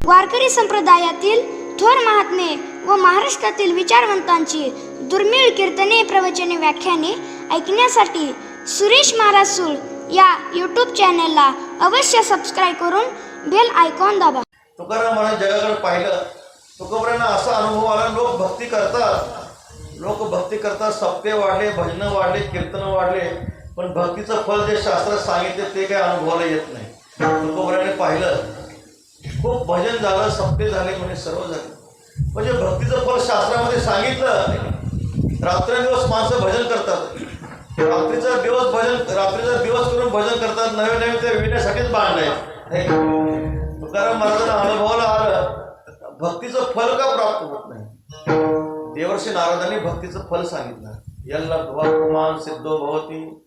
वारकरी संप्रदायातील थोर महात्मे व महाराष्ट्रातील विचारवंतांची दुर्मिळ कीर्तने, प्रवचने, व्याख्याने ऐकण्यासाठी सुरेश महाराज सूळ या यूट्यूब चॅनलला अवश्य सबस्क्राईब करून बेल आयकॉन दाबा. तुकाराम महाराज जगाकडे पाहिलं. तुकोबरांना असा अनुभव आला, लोक भक्ती करतात, सप्ते वाढले, भजनं वाढले, कीर्तन वाढले, पण भक्तीचं फल जे शास्त्रात सांगितले ते काही अनुभवाला येत नाही. तुकोबराने पाहिलं, खूप भजन झालं, सप्ते झाले, म्हणजे सर्व झाले, म्हणजे भक्तीचं फल शास्त्रामध्ये सांगितलं. रात्रंदिवस माणसं भजन करतात, रात्रीचा दिवस करून भजन करतात, नवे ते विण्यासाठीच बांधले. तुकाराम महाराजांना अनुभवाला आलं, भक्तीचं फल का प्राप्त होत नाही. देवर्षी नारदांनी भक्तीचं फल सांगितलं. यल्ला ध्वात्मान सिद्धो भवती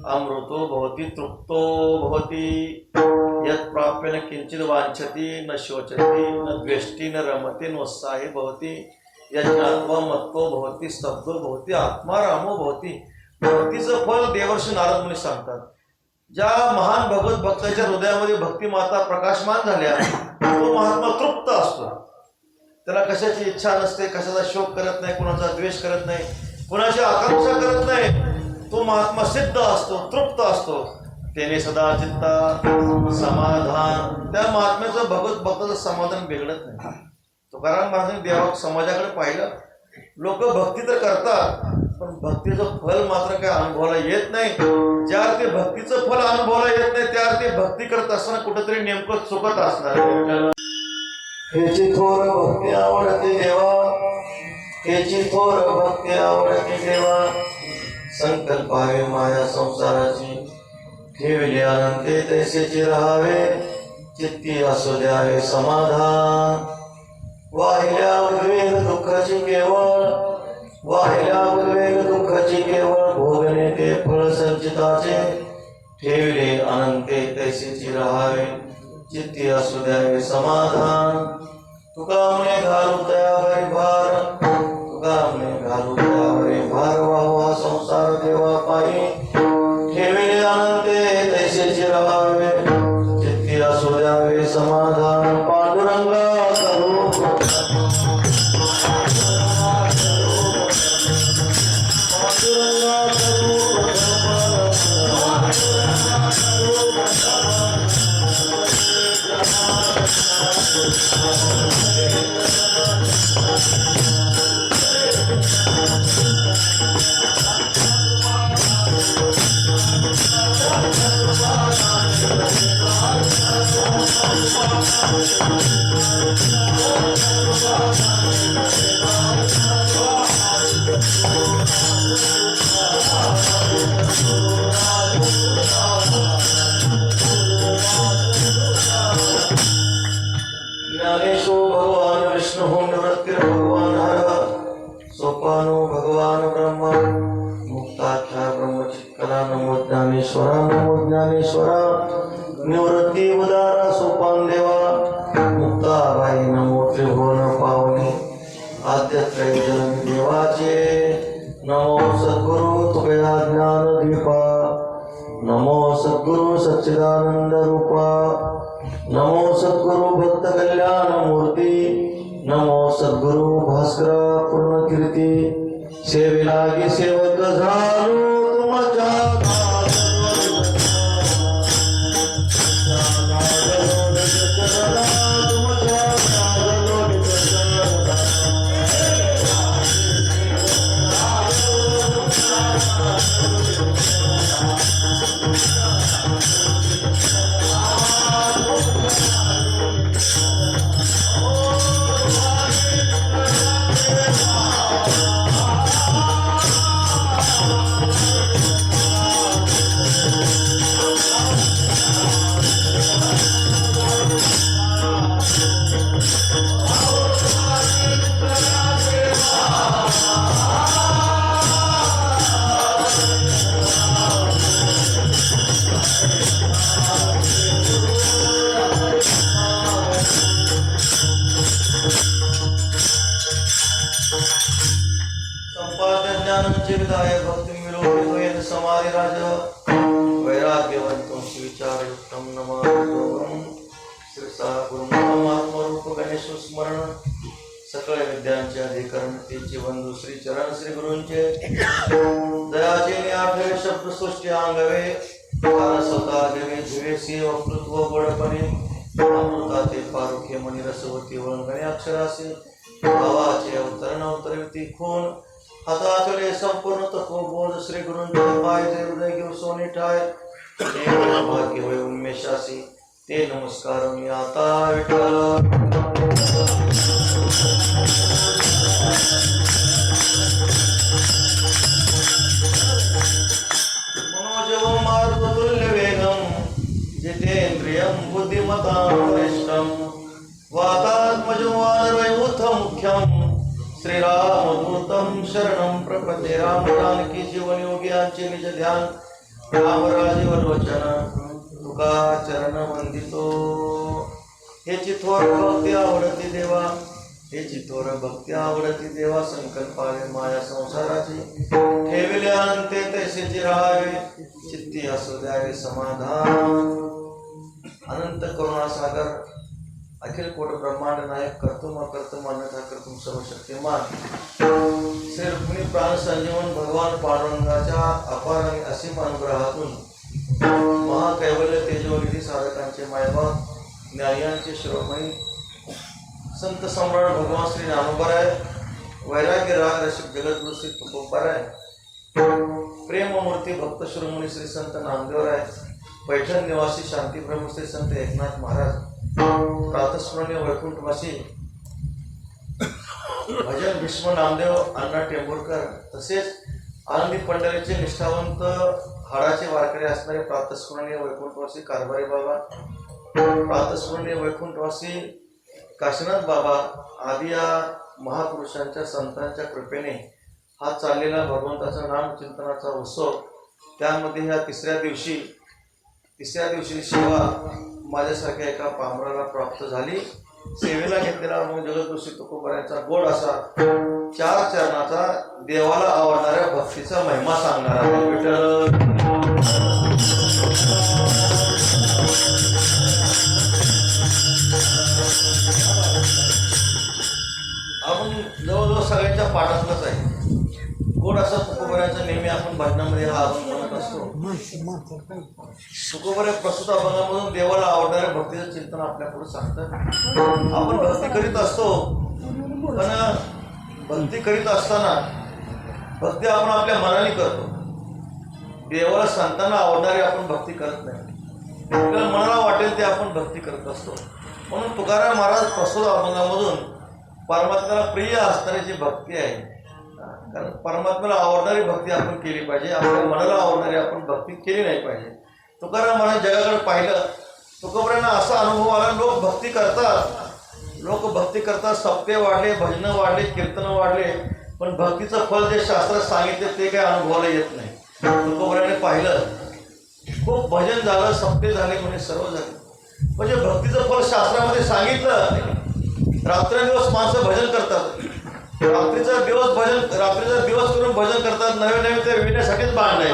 अमृतो भवती तृप्तो भवती यत् प्राप्येन किंचित वांछति न शोचति न द्वेष्टि न रमते नोत्साहे भवती यज्ञात्वा मत्तो भवती स्तब्धो भवती आत्मा रामो भवती. भक्तीचं फल देवर्षी नारद मुनी सांगतात. ज्या महान भगवत भक्ताच्या हृदयामध्ये भक्ती माता प्रकाशमान झाल्या, तो महात्मा तृप्त असतो. त्याला कशाची इच्छा नसते, कशाचा शोक करत नाही, कुणाचा द्वेष करत नाही, कुणाची आकांक्षा करत नाही. तो महात्मा सिद्ध असतो, तृप्त असतो. त्याने सदा चित्ता समाधान. त्या महात्म्याचं भगवत भक्ताचं समाधान बिघडत नाही. तुकाराम महाराजांनी देवा समाजाकडे पाहिलं. लोक भक्ती तर करतात, पण भक्तीचं फल मात्र काय अनुभवाला येत नाही. ज्या ते भक्तीचं फल अनुभवाला येत नाही, त्या ते भक्ती करत असताना कुठेतरी नेमकं चुकत असणार. हेची थोर भक्ती आवडते देवा, हेची थोर भक्ती आवडते देवा. संकल्पावे माया संसाराची, ठेवले अनंते तैसेची राहावे. चित्ती असू द्यावे समाधान. वाहिल्या उद्वेग दुःखाची केवळ, वाहिल्या उद्वेग दुःखाची केवळ. भोगणे ते फळ संचिताचे, ठेवले अनंते तैसेची राहावे. चित्ती असू द्यावे समाधान. तुका म्हणे घालू तयावरी भार, तुका म्हणे घालू तयावरी भार. वाहवा संसार देवा पायी, ठेवले अनंते तैसेची राहावे. चित्ती असू द्यावे समाधान. पांडुरंगा ज्ञानेशो भगवान विष्णु निवृत्तिर भगवान हर. सोपानो भगवान ब्रह्म, मुक्ताख्या ब्रह्मचित्कला. नमो ज्ञानेश्वरा, नमो ज्ञानेश्वरा. निवृत्ती उदारा सोपान देवा. मुक्ताबाई नमो त्रिभुवन पावनी. आद्यत्रय जन देवाचे. नमो सद्गुरु तुभया ज्ञान दीपा. नमो सद्गुरु सच्चिदानंद रूपा. नमो सद्गुरु भक्त कल्याण मूर्ती. नमो सद्गुरु भास्करा पूर्ण कीर्ती. सेवेलागी सेवक झालो तुमच्या. ज्ञानांचे विधायक भक्ति मिळवून समाधी राज वैराग्यवंतो विचारयुक्तम नमामि श्री सा गुरुनामात्मरूप सकळ विद्यांचे अधिकरण तेचे बंधू श्री चरण श्री गुरूंचे दयाचे आठवे शब्द सृष्टी अंगवे स्वतः जगे जीवेसी वक्तृत्व बडपणे अमृताचे पारुखे मणी रसवती वळंगणे अक्षरासे भावाचे अवतरण अवतरवती खून हाताचले संपूर्ण तत्वबोध श्री गुरूंचे पायचे हृदय घेऊ सोने ठाय भाग्य होय उन्मेषासी ते नमस्कार मी आता विठ्ठल मनोजवं मारुततुल्य वेगं जितेन्द्रियं बुद्धिमतां वरिष्ठं वातात्मजं वानरवैमुथं मुख्यं श्रीरामदूतं शरणं प्रपद्ये राम जानकी जीवन योगियांचे निज ध्यान रामराजीवर वचन तुका चरण वंदितो हे चिथोर भक्ती आवडती देवा हे चिथोर भक्ती आवडती देवा संकल्पावे माया संसाराची ठेविले अनंते तैसेची राहावे चित्ती असू द्यावे समाधान अनंत करुणासागर अखिल कोट ब्रह्मांड नायक कर्तुम अकर्तुम अन्यथा कर्तुम सर्व शक्तिमान श्री रुक्मिणी प्राण संजीवन भगवान पांडुरंगाच्या अपार आणि असीम अनुग्रहातून महाकैवल्य तेजोनिधी साधकांचे मायबाप ज्ञानियांचे शिरोमणी संत सम्राट भगवान श्री ज्ञानोबराय वैराग्य राग रसिक जगद्गुरु श्री तुकोबराय प्रेममूर्ती भक्त शिरोमणी श्री संत नामदेवराय पैठण निवासी शांती ब्रह्म श्री संत एकनाथ महाराज प्रातस्मरणीय वैकुंठवासी भजन भीष्म नामदेव अण्णा टेंभुरकर तसेच आनंदी पंढरीचे निष्ठावंत हाडाचे वारकरी असणारे प्रातस्मरणीय वैकुंठवासी कारभारी बाबा प्रातस्मरणीय वैकुंठवासी काशीनाथ बाबा आदी या महापुरुषांच्या संतांच्या कृपेने हा चाललेला भगवंताचा नाम चिंतनाचा उत्सव त्यामध्ये ह्या तिसऱ्या दिवशी सेवा माझ्यासारख्या एका पामराला प्राप्त झाली सेवेला घेतलेला मग जगद्गुरु तुकोबरायांचा गोड असा 4 चरणाचा देवाला आवडणाऱ्या भक्तीचा महिमा सांगणार आहे विठ्ठल आपण जवळजवळ सगळ्यांच्या पाठातलंच आहे गोड असा तुकोबरायांचा नेहमी आपण भजनामध्ये हा अभंग म्हणत असतो तुकोबरे प्रस्तुत अभंगामधून देवाला आवडणाऱ्या भक्तीचं चिंतन आपल्या पुढे सांगतात आपण भक्ती करीत असतो पण भक्ती करीत असताना भक्ती आपण आपल्या मनाने करतो देवाला संतांना आवडणारी आपण भक्ती करत नाही आपल्याला मनाला वाटेल ते आपण भक्ती करत असतो म्हणून तुकाराम महाराज प्रस्तुत अभंगामधून परमात्म्याला प्रिय असणारी जी भक्ती आहे कारण परमात्म्याला आवडणारी भक्ती आपण केली पाहिजे आपल्या मनाला आवडणारी आपण भक्ती केली नाही पाहिजे तुकाराम महाराज जगाकडे पाहिलं तुकोबरायांना असा अनुभव आला लोक भक्ती करतात सप्ते वाढले भजनं वाढले कीर्तन वाढले पण भक्तीचं फल जे शास्त्रात सांगितले ते काही अनुभवाला येत नाही तुकोबरायांनी पाहिलं खूप भजन झालं सप्ते झाले म्हणजे सर्व झाले म्हणजे भक्तीचं फल शास्त्रामध्ये सांगितलं रात्रंदिवस माणसं भजन करतात रात्रीचा दिवस करून भजन करतात नवे ते विण्यासाठीच बांधले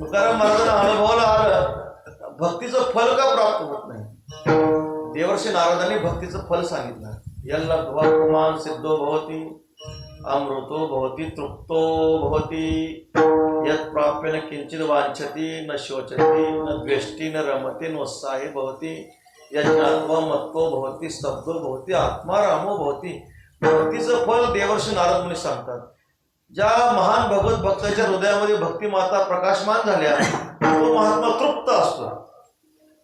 तुकाराम महाराजांना अनुभवाला आलं भक्तीचं फल का प्राप्त होत नाही देवर्षी नारदांनी भक्तीचं फल सांगितलं यल्ला भगवान सिद्धो भवती अमृतो भवती तृप्तो भवती यत् प्राप्य न किंचित वांछति न शोचति न द्वेष्टि न रमते नोत्साहे भवती यज्ञात्मा मत्तो भवती स्तब्धो भवती आत्मा रामो भवती भक्तीचं फल देवर्षी नारद मुनी सांगतात ज्या महान भगवत भक्ताच्या हृदयामध्ये भक्ती माता प्रकाशमान झाल्या तो महात्मा तृप्त असतो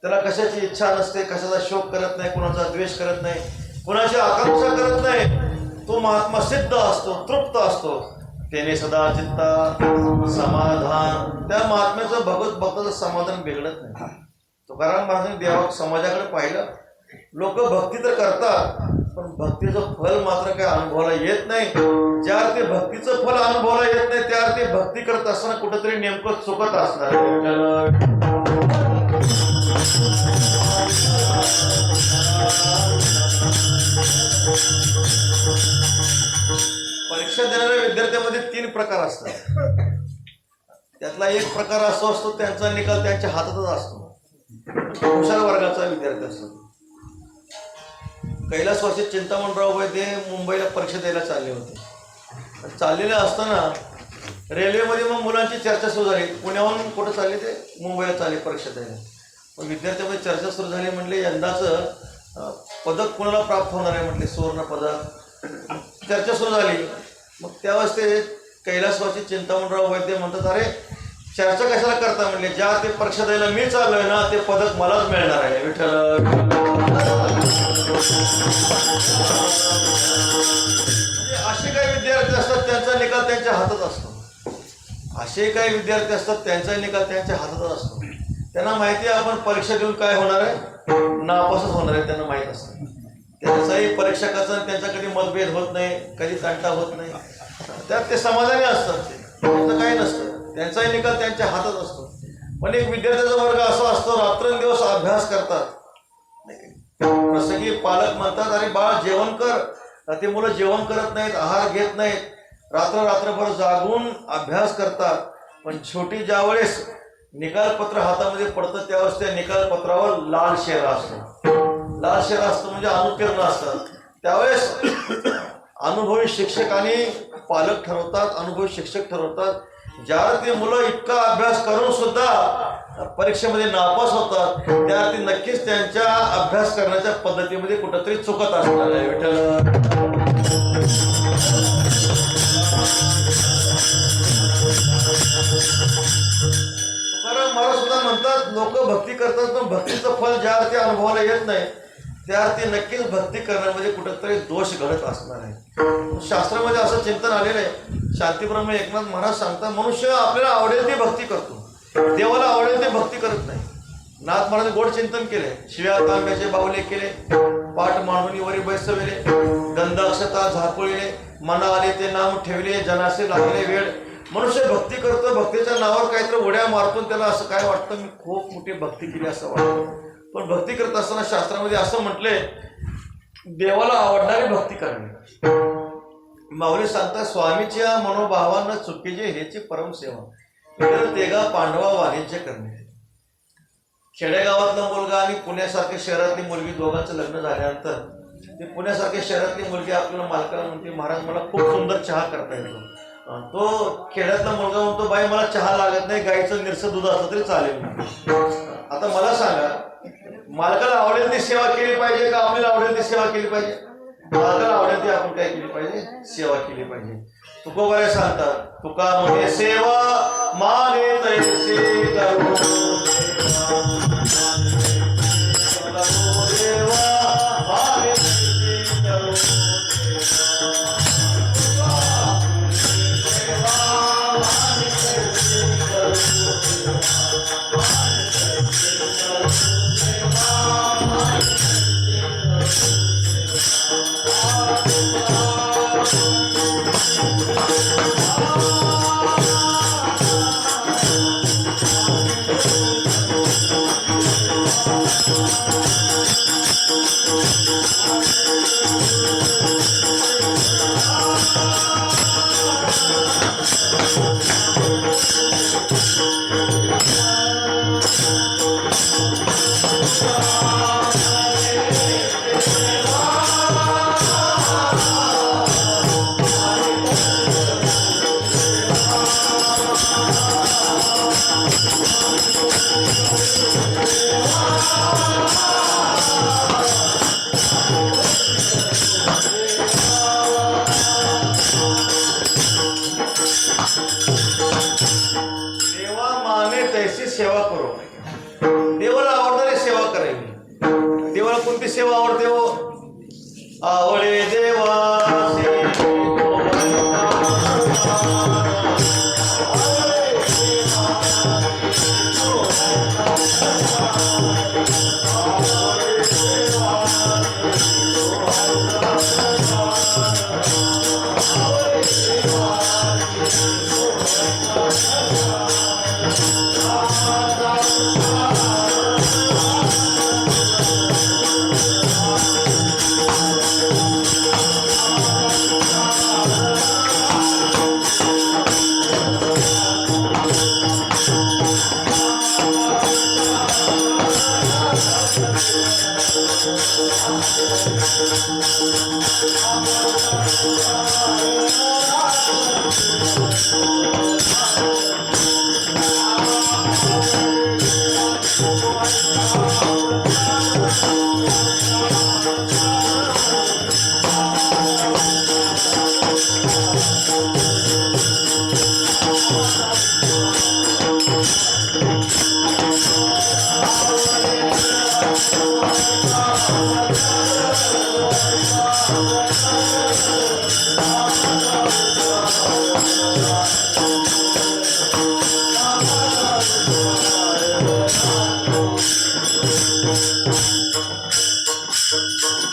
त्याला कशाची इच्छा नसते कशाचा शोक करत नाही कुणाचा द्वेष करत नाही कुणाची आकांक्षा करत नाही तो महात्मा सिद्ध असतो तृप्त असतो त्याने सदा चित्ता समाधान त्या महात्म्याचं भगवत भक्ताचं समाधान बिघडत नाही तुकाराम महाराजांनी देवा समाजाकडे पाहिलं लोक भक्ती तर करतात पण भक्तीचं फल मात्र काही अनुभवाला येत नाही ज्या ते भक्तीचं फल अनुभवाला येत नाही त्या ते भक्ती करत असताना कुठेतरी नेमकं चुकत असणार परीक्षा देणाऱ्या विद्यार्थ्यांमध्ये 3 प्रकार असतात त्यातला एक प्रकार असो असतो त्यांचा निकाल त्यांच्या हातातच असतो हुशार वर्गाचा विद्यार्थी असतो कैलासवासी चिंतामणराव वैद्य मुंबईला परीक्षा द्यायला चालले होते. चाललेले असताना रेल्वेमध्ये मग मुलांची चर्चा सुरू झाली. पुण्याहून कुठं चालले ते मुंबईला चालले परीक्षा द्यायला. मग विद्यार्थ्यांमध्ये चर्चा सुरू झाली. म्हणले यंदाचं पदक कुणाला प्राप्त होणार आहे म्हटले, सुवर्ण पदक. चर्चा सुरू झाली. मग त्यावेळेस ते कैलासवासी चिंतामणराव वैद्य म्हणतात, अरे चर्चा कशाला करता म्हणले, ज्या ते परीक्षा द्यायला मी चाललोय ना ते पदक मलाच मिळणार आहे. विठ्ठल. असे काही विद्यार्थी असतात त्यांचा निकाल त्यांच्या हातात असतो. असे काही विद्यार्थी असतात त्यांचा निकाल त्यांच्या हातात असतो. त्यांना माहिती आहे आपण परीक्षा देऊन काय होणार आहे, नापासच होणार आहे. त्यांना माहीत असतं. त्यांचाही परीक्षकाचा त्यांचा कधी मतभेद होत नाही, कधी तंटा होत नाही. त्यात ते समाधानी असतात. त्यांचं काही नसतं. त्यांचाही निकाल त्यांच्या हातात असतो. पण एक विद्यार्थ्याचा वर्ग असा असतो रात्रंदिवस अभ्यास करतात. प्रसंगी पालक म्हणतात, अरे बाळ जेवण कर. ते मुलं जेवण करत नाहीत, आहार घेत नाहीत, रात्रभर जागून अभ्यास करतात. पण शेवटी ज्यावेळेस निकालपत्र हातामध्ये पडतं त्यावेळेस त्या निकालपत्रावर लाल शेरा असतो. लाल शेरा असतो म्हणजे अनुत्तीर्ण असतात. त्यावेळेस अनुभवी शिक्षकांनी पालक ठरवतात, अनुभवी शिक्षक ठरवतात. ज्यावेळेस ते मुलं इतका अभ्यास करून सुद्धा परीक्षेमध्ये नापास होतात त्यावेळी नक्कीच त्यांच्या अभ्यास करण्याच्या पद्धतीमध्ये कुठंतरी चुकत असणार आहे. विठ्ठल. तुकाराम महाराज सुद्धा म्हणतात, लोक भक्ती करतात पण भक्तीचं फल ज्या अर्थी अनुभवाला येत नाही त्या अर्थी नक्कीच भक्ती करण्यामध्ये कुठंतरी दोष घडत असणार आहे. शास्त्रामध्ये असं चिंतन आलेलं आहे. शांतीब्रह्म एकनाथ महाराज सांगतात, मनुष्य आपल्याला आवडेल ती भक्ती करतो, देवाला आवडेल ते भक्ती करत नाही. नाथ महाराज गोड चिंतन केले. शिव्या तांब्याचे बावले केले, पाठ मांडून वरी बैसविले, गंध अक्षता झापुळले, मना आले ते नाम ठेवले, जनासे लागले वेळ. मनुष्य भक्ती करतो, भक्तीच्या नावावर काहीतरी उड्या मारतो. त्याला असं काय वाटतं, मी खूप मोठी भक्ती केली असं वाटतं. पण भक्ती करत असताना शास्त्रामध्ये असं म्हटले, देवाला आवडणारी भक्ती करणे. माऊली सांगतात, स्वामीच्या मनोभावांना चुकीचे हेची परमसेवा, तेगा पांडवा वाणिज्य करणे. खेडेगावातला मुलगा आणि पुण्यासारख्या शहरातली मुलगी दोघांचं लग्न झाल्यानंतर ते पुण्यासारख्या शहरातली मुलगी आपल्याला मालकाला म्हणते, महाराज मला खूप सुंदर चहा करता येतो. तो खेड्यातला मुलगा म्हणतो, बाई मला चहा लागत नाही, गाईचं निरसं दूध असलं तरी चालेल. आता मला सांगा, मालकाला आवडेल ती सेवा केली पाहिजे का आपल्याला आवडेल ती सेवा केली पाहिजे? मालकाला आवडेल ती आपण काय केली पाहिजे, सेवा केली पाहिजे. तुकोबारे सांगतात, तुका म्हणे सेवा माने तैसे करू देवा, माने तैसे करू सेवा करू. देवाला आवडणारी सेवा करावी. देवाला कोणती सेवा आवडते हो? आवडे देवा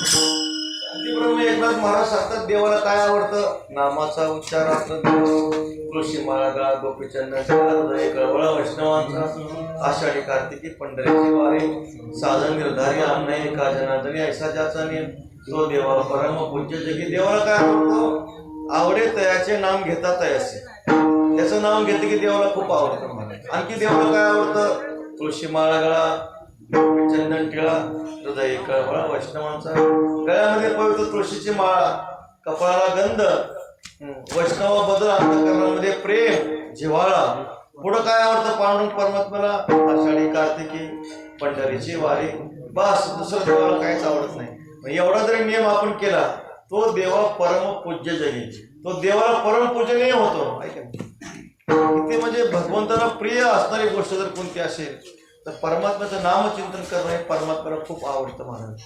शांतीप्रभू एकनाथ महाराज सांगतात देवाला काय आवडतं? नामाचा उच्चार आपलं तुळशी माळा गळा गोपीचंदन हृदय कळवळा वैष्णवांचा आषाढी कार्तिकी पंढरीची वारी साधन निर्धारी अन्नय एका जनार्दनी ऐसा ज्याचा नेम तो देवा परम पूज्य जगी. देवाला काय आवडतो? आवडे तयाचे नाम घेता तयाचे. त्याचं नाव घेते की देवाला खूप आवडतं मला. आणखी देवाला काय आवडतं? तुळशी माळा गळा चंदन टिळा हृदय कळवळा वैष्णवांचा. गळ्यामध्ये पवित्र तुळशीची माळा, कपाळाला गंध, वैष्णवाबद्दल अंतःकरणामध्ये प्रेम जिव्हाळा. पुढं काय आवडतं पांडुरंग परमात्म्याला? आषाढी कार्तिकी पंढरीची वारी. बस दुसरं देवाला काहीच आवडत नाही. एवढा जरी नियम आपण केला तो देवा परम पूज्य जगी. तो देवाला परम पूजनीय होतो. ऐका किती म्हणजे भगवंताला प्रिय असणारी गोष्ट जर कोणती असेल तर परमात्म्याचं नामचिंतन करणं हे परमात्म्याला खूप आवडतं महाराज.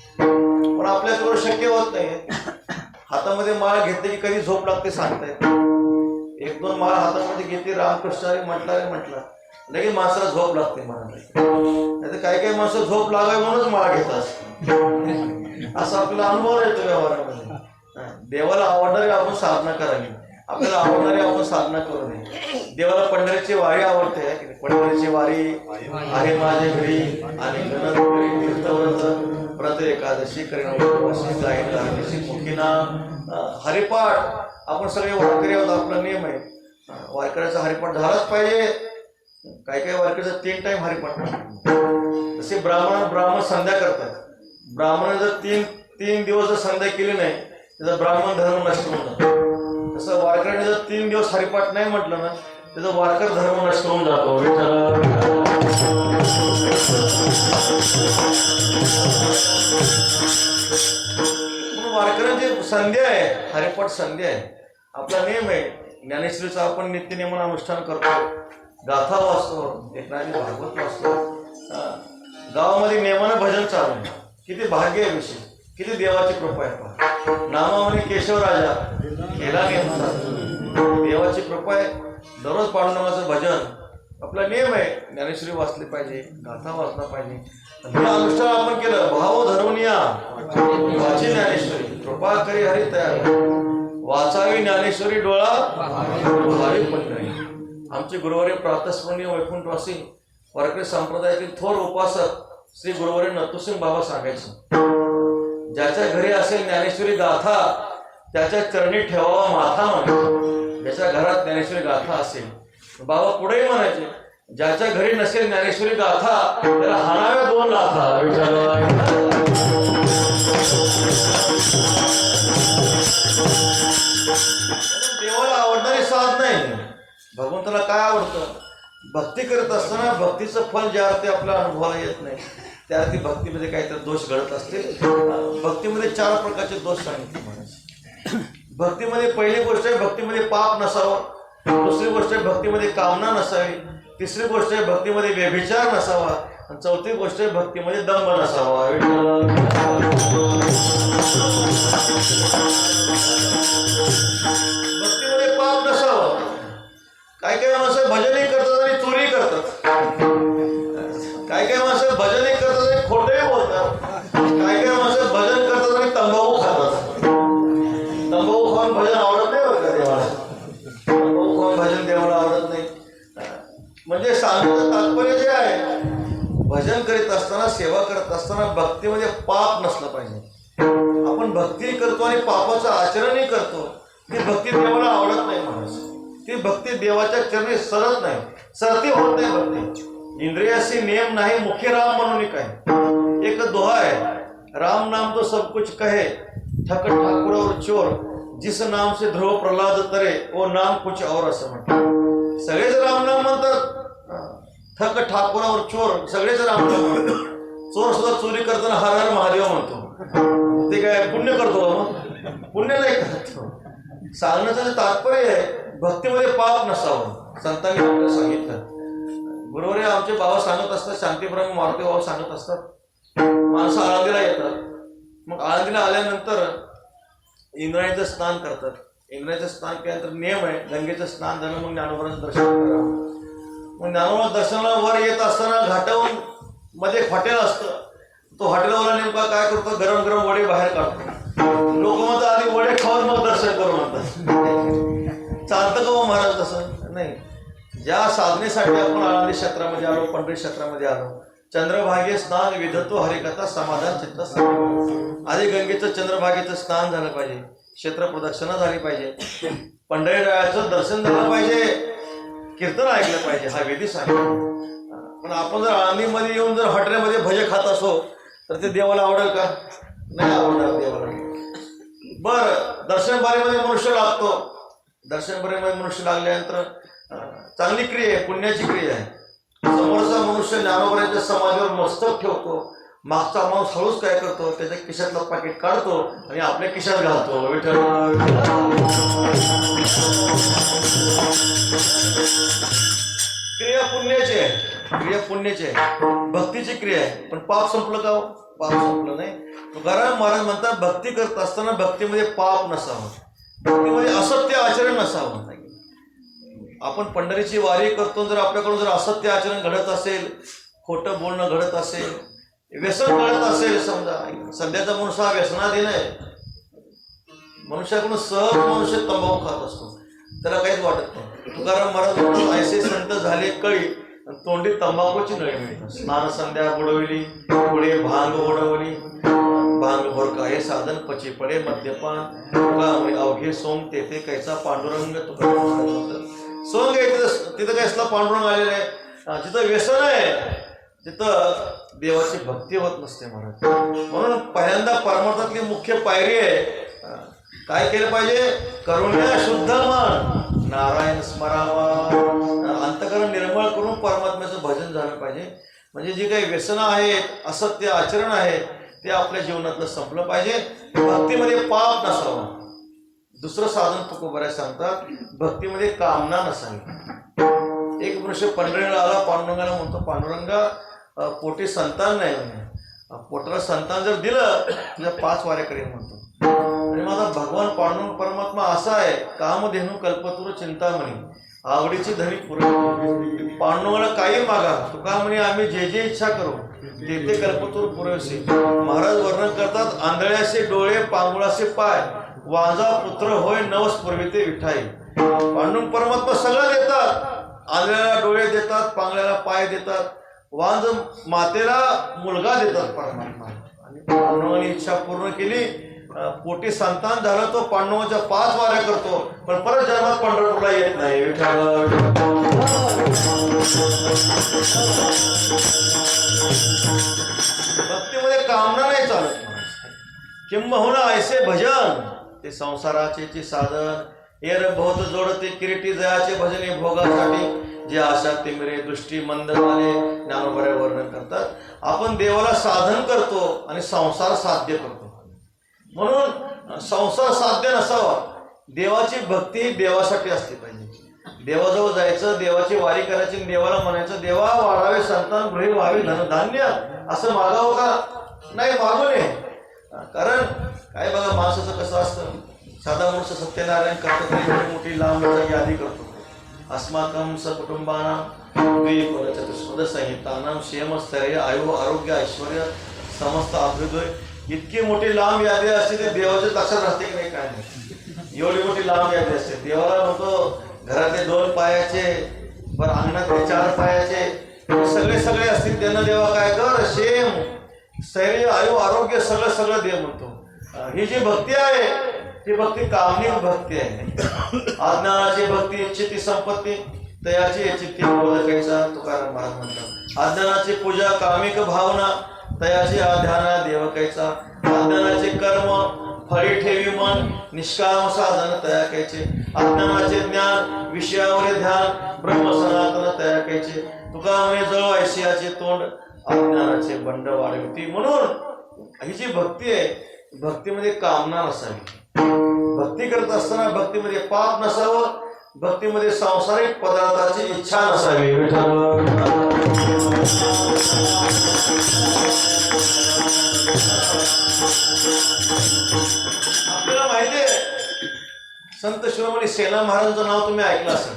पण आपल्याकडून शक्य होत नाही. हातामध्ये माळ घेतली की कधी झोप लागते सांगता येत. एक दोन माळ हातामध्ये घेतली रामकृष्णारी म्हटलं लगेच माणसाला झोप लागते महाराज. नाही तर काही काही माणसं झोप लागावी म्हणूनच माळ घेतात. असा आपल्याला अनुभव येतो व्यवहारामध्ये. देवाला आवडणारी आपण साधना करावी, आपल्याला आवडणारी आपण साधना करू नये. देवाला पंढरीची वारी आवडते. पंढरीची वारी आहे माझे घरी आणि गणपती तीर्थव्रत व्रत एकादशी करीन गायन मुखीना हरिपाठ. आपण सगळे वारकरी आहोत. आपला नियम आहे वारकऱ्याचा हरिपाठ झालाच पाहिजे. काही काही वारकऱ्याचा 3 टाइम हरिपाठ. जसे ब्राह्मण संध्या करतात. ब्राह्मण जर तीन दिवस जर संध्या केली नाही त्याचा ब्राह्मण धर्म नष्ट होऊन जातो. तसं वारकऱ्याने जर 3 दिवस हरिपाठ नाही म्हटलं ना त्याचा वारकर धर्म नष्ट होऊन जातो. वारकऱ्यांची संध्या आहे, हरिपाठ संध्या आहे. आपला नियम आहे ज्ञानेश्वरीचा आपण नित्यनेमानं अनुष्ठान करतो, गाथा वाचतो, एकनाथी भागवत वाचतो. गावामध्ये नेमानं भजन चालू आहे. किती भाग्य आहे विषय, किती देवाची कृपा आहे. नामामध्ये केशवराजा केला नेम, देवाची कृपा आहे. दररोज पांडुरंगाचं भजन आपला नियम आहे. ज्ञानेश्वरी वाचली पाहिजे, गाथा वाचला पाहिजे. हे अनुष्ठान आपण केलं भाव धरून या वाची ज्ञानेश्वरी कृपा करी हरी तयार वाचावी ज्ञानेश्वरी डोळा भावी पंढरी. आमचे गुरुवारी प्रातस्मरणीय वैकुंठवासी वारकरी संप्रदायातील थोर उपासक श्री गुरुवारी नतुसिंग बाबा सांगायचे, ज्याच्या घरी असेल ज्ञानेश्वरी गाथा त्याच्या चरणी ठेवावा माथा म्हणायचे. ज्याच्या घरात ज्ञानेश्वरी गाथा असेल बाबा पुढेही म्हणायचे, ज्याच्या घरी नसेल ज्ञानेश्वरी गाथा त्याला हाणाव्या 2 लाथा. देवाला आवडणारी साध नाही. भगवंताला काय आवडतं? भक्ती करत असताना भक्तीचं फल ज्या अर्थी आपल्या अनुभवाला येत नाही त्या अर्थी भक्तीमध्ये काहीतरी दोष घडत असतील. भक्तीमध्ये 4 प्रकारचे दोष सांगितले म्हणायचे. भक्तीमध्ये पहिली गोष्ट आहे भक्तीमध्ये पाप नसावं. दुसरी गोष्ट आहे भक्तीमध्ये कामना नसावी. तिसरी गोष्ट आहे भक्तीमध्ये व्यभिचार नसावा. आणि चौथी गोष्ट आहे भक्तीमध्ये दंभ नसावा. भक्तीमध्ये पाप नसावं. काही काही माणसं भजनही करतात आणि चोरी करतात. काही काही माणसं भजनही करतात आणि खोटंही बोलतात. काही काही माणसं भजन करतात आणि तंबाखू खातात. तंबाखू खाऊन भजन आवडत नाही बरं का देवाला. तंबाखू खाऊन भजन देवाला आवडत नाही. म्हणजे सांगण्याचं तात्पर्य जे आहे भजन करीत असताना सेवा करत असताना भक्तीमध्ये पाप नसलं पाहिजे. आपण भक्ती करतो आणि पापाचं आचरणही करतो ती भक्ती देवाला आवडत नाही माणूस. ती भक्ती देवाच्या चरणी सरत नाही, सरती होत नाही भक्ती. इंद्रियाशी नियम नाही मुखी राम म्हणून काय एक दोहा आहे, राम नाम तो सब कुछ कहे, ठक ठाकुर और चोर, जिस नाम से ध्रुव प्रल्हाद तरे वो नाम कुछ और, असं म्हणतात. सगळेच राम नाम म्हणतात, ठक ठाकुर और चोर सगळेच राम नाम म्हणतात. चोर सुद्धा चोरी करताना हर हर महादेव म्हणतो. ते काय पुण्य करतो? पुण्य नाही करतो. सांगण्याचं जे तात्पर्य आहे, भक्तीमध्ये पाप नसावं, संतांनी आपल्याला सांगितलं. बरोबर आहे. आमचे बाबा सांगत असतात, शांतीब्रह्म मारुती बाबा सांगत असतात, माणसं आळंदीला येतात. मग आळंदीला आल्यानंतर इंद्रायणीचं स्नान करतात. इंद्रायणीचं स्नान केल्यानंतर नियम आहे, गंगेचं स्नान झालं मग ज्ञानोबाचं दर्शन करावं. मग ज्ञानोबा दर्शनाला वर येत असताना घाटावरून मध्ये एक हॉटेल असतं. तो हॉटेलवाला नेमका काय करतो, गरम गरम वडे बाहेर काढतो. लोक म्हणतात आधी वडे खाऊन मग दर्शन करू म्हणतात. चालतं का महाराज तसं? नाही. ज्या साधनेसाठी आपण आळंदी क्षेत्रामध्ये आलो, पंढरी क्षेत्रामध्ये आलो, चंद्रभागे स्नान विधत्व हरिकथा समाधान चित्त. आधी गंगेचं चंद्रभागेचं स्नान झालं पाहिजे, क्षेत्र प्रदक्षिणा झाली पाहिजे, पंढरीरायाचं दर्शन झालं पाहिजे, कीर्तन ऐकलं पाहिजे, हा विधी सांगितला. पण आपण जर आळंदीमध्ये येऊन जर हॉटेलमध्ये भजे खात असो तर ते देवाला आवडेल का? नाही आवडणार देवाला. बरं, दर्शन बारीमध्ये मनुष्य लागतो. दर्शन बारीमध्ये मनुष्य लागल्यानंतर चांगली क्रिया आहे, पुण्याची क्रिया आहे. समोरचा मनुष्य ज्ञानोबाच्या समाधीवर मस्तक ठेवतो, मागचा माणूस हळूच काय करतो, त्याच्या खिशातलं पाकिट काढतो आणि आपल्या खिशात घालतो. विठ्ठल क्रिया पुण्याची आहे, क्रिया पुण्याची आहे, भक्तीची क्रिया आहे. पण पाप संपलं का? पाप संपलं नाही. तुकाराम महाराज म्हणतात, भक्ती करत असताना भक्तीमध्ये पाप नसावं, भक्तीमध्ये असत्य आचरण नसावं. आपण पंढरीची वारी करतो, जर आपल्याकडून जर असत्य आचरण घडत असेल, खोटं बोलणं घडत असेल, व्यसन घडत असेल, समजा सध्याचा मनुष्य हा व्यसनाधीन आहे. मनुष्याकडून सहज मनुष्य तंबाखू खात असतो, त्याला काहीच वाटत नाही. तुकाराम महाराज म्हणतात, ऐसे संत झाले कळी, तोंडी तंबाखूची नळी मिळतात. स्नान संध्या बुडविली, पुढे भांग ओढवली, भांग भोरका हे साधन पची पडे मद्यपान, तुका अवघे सोंग तेथे कैसा पांडुरंग. तुकाराम महाराज म्हणतात, सोंग आहे तिथं कसला पांडुरंग आलेलं आहे. जिथं व्यसन आहे तिथं देवाची भक्ती होत नसते महाराज. म्हणून पहिल्यांदा परमार्थातली मुख्य पायरी आहे, काय केलं पाहिजे? करुण्या शुद्ध मन नारायण स्मरावा. अंतकरण निर्मळ करून परमात्म्याचं भजन झालं पाहिजे. म्हणजे जी काही व्यसनं आहेत, असत्य आचरण आहे, ते आपल्या जीवनातलं संपलं पाहिजे. भक्तीमध्ये पाप नसावं. दुसरं साधन तुकोबाराय सांगतात, भक्तीमध्ये कामना नसावी. एक मनुष्य पंढरीला आला, पांडुरंगाला म्हणतो, पांडुरंगा पोटी संतान नाही म्हणे, पोटाला संतान जर दिलं तुझ्या 5 वाऱ्या करेन म्हणतो. आणि माझा भगवान पांडुरंग परमात्मा असा आहे, कामधेनू कल्पतरू चिंतामणी, आवडीची धनी पुरवते. पांडुरंगाला काही मागा, तुका म्हणे आम्ही जे जे इच्छा करू ते ते कल्पतरू पुरवसे. महाराज वर्णन करतात, आंधळ्याचे डोळे पांगुळाचे पाय, वाजा पुत्र होय नवस पुरविते विठाई. पांडुरंग परमात्मा सगळं देतात. आंधळ्याला डोळे देतात, पांगळ्याला पाय देतात, वांज मातेला मुलगा देतात परमात्मा. आणि पांडुरंगाने इच्छा पूर्ण केली, पोटी संतान झालं, तो पांडुरंगाच्या 5 वाऱ्या करतो, पण परत जन्मात पंढरपूरला येत नाही. भक्तीमध्ये कामना नाही चालत. किंबहुना ऐसे भजन ते संसाराचे साधन, एर बहुत जोडते किरीटी जयाचे भजने भोगासाठी, जे आशा तिमिरे दृष्टी मंद झाले. ज्ञानोबा वर्णन करतात, आपण देवाला साधन करतो आणि संसार साध्य करतो. म्हणून संसार साध्य नसावा. देवाची भक्ती देवासाठी असली पाहिजे. देवाजवळ जायचं, देवाची वारी करायची, देवाला म्हणायचं, देवा वाढावे संतान गृही व्हावे धनधान्य, असं मागावं का? नाही, मागू नये. कारण काय बघा, माणसाचं कसं असतं, साधा मनुष्य सत्यनारायण करतो तरी मोठी लांब यादी करतो. अस्माकं सकुटुंबानां द्विपदचतुष्पद संहितानां क्षेमस्थैर्य आयु आरोग्य ऐश्वर्य समस्त अभ्युदय. इतकी मोठी लांब यादी असते, ते देवाच्या लक्षात राहते की नाही काय नाही. एवढी मोठी लांब यादी असते. देवाला म्हणतो घरातले 2 पायाचे, बरं अंगणातले 4 पायाचे, सगळे असतील, त्यांना देवा काय कर, क्षेम स्थैर्य आयु आरोग्य सगळं सगळं दे म्हणतो. ही जी भक्ती आहे ती भक्ती कामनिक भक्ती आहे. आज्ञानाची भक्ती इच्छिती संपत्ती, तयाची इच्छिती बोधकायचा. तुकाराम महाराज म्हणतात, आज्ञानाची पूजा कामिक भावना, तयाची आध्याना देवकायचा अज्ञानाचे कर्म फळी ठेवी मन निष्काम साधन तया कायचे अज्ञानाचे ज्ञान विषयावर ध्यान ब्रह्म सनातन तया कायचे तुका म्हणे जळ ऐशियाचे तोंड अज्ञानाचे बंड वाढवती. म्हणून ही जी भक्ती आहे भक्तीमध्ये कामना नसावी. भक्ती करत असताना भक्तीमध्ये पाप नसावं, भक्तीमध्ये सांसारिक पदार्थाची इच्छा नसावी. आपल्याला माहिती आहे संत शिरोमणी सेना महाराजांचं नाव तुम्ही ऐकलं असेल.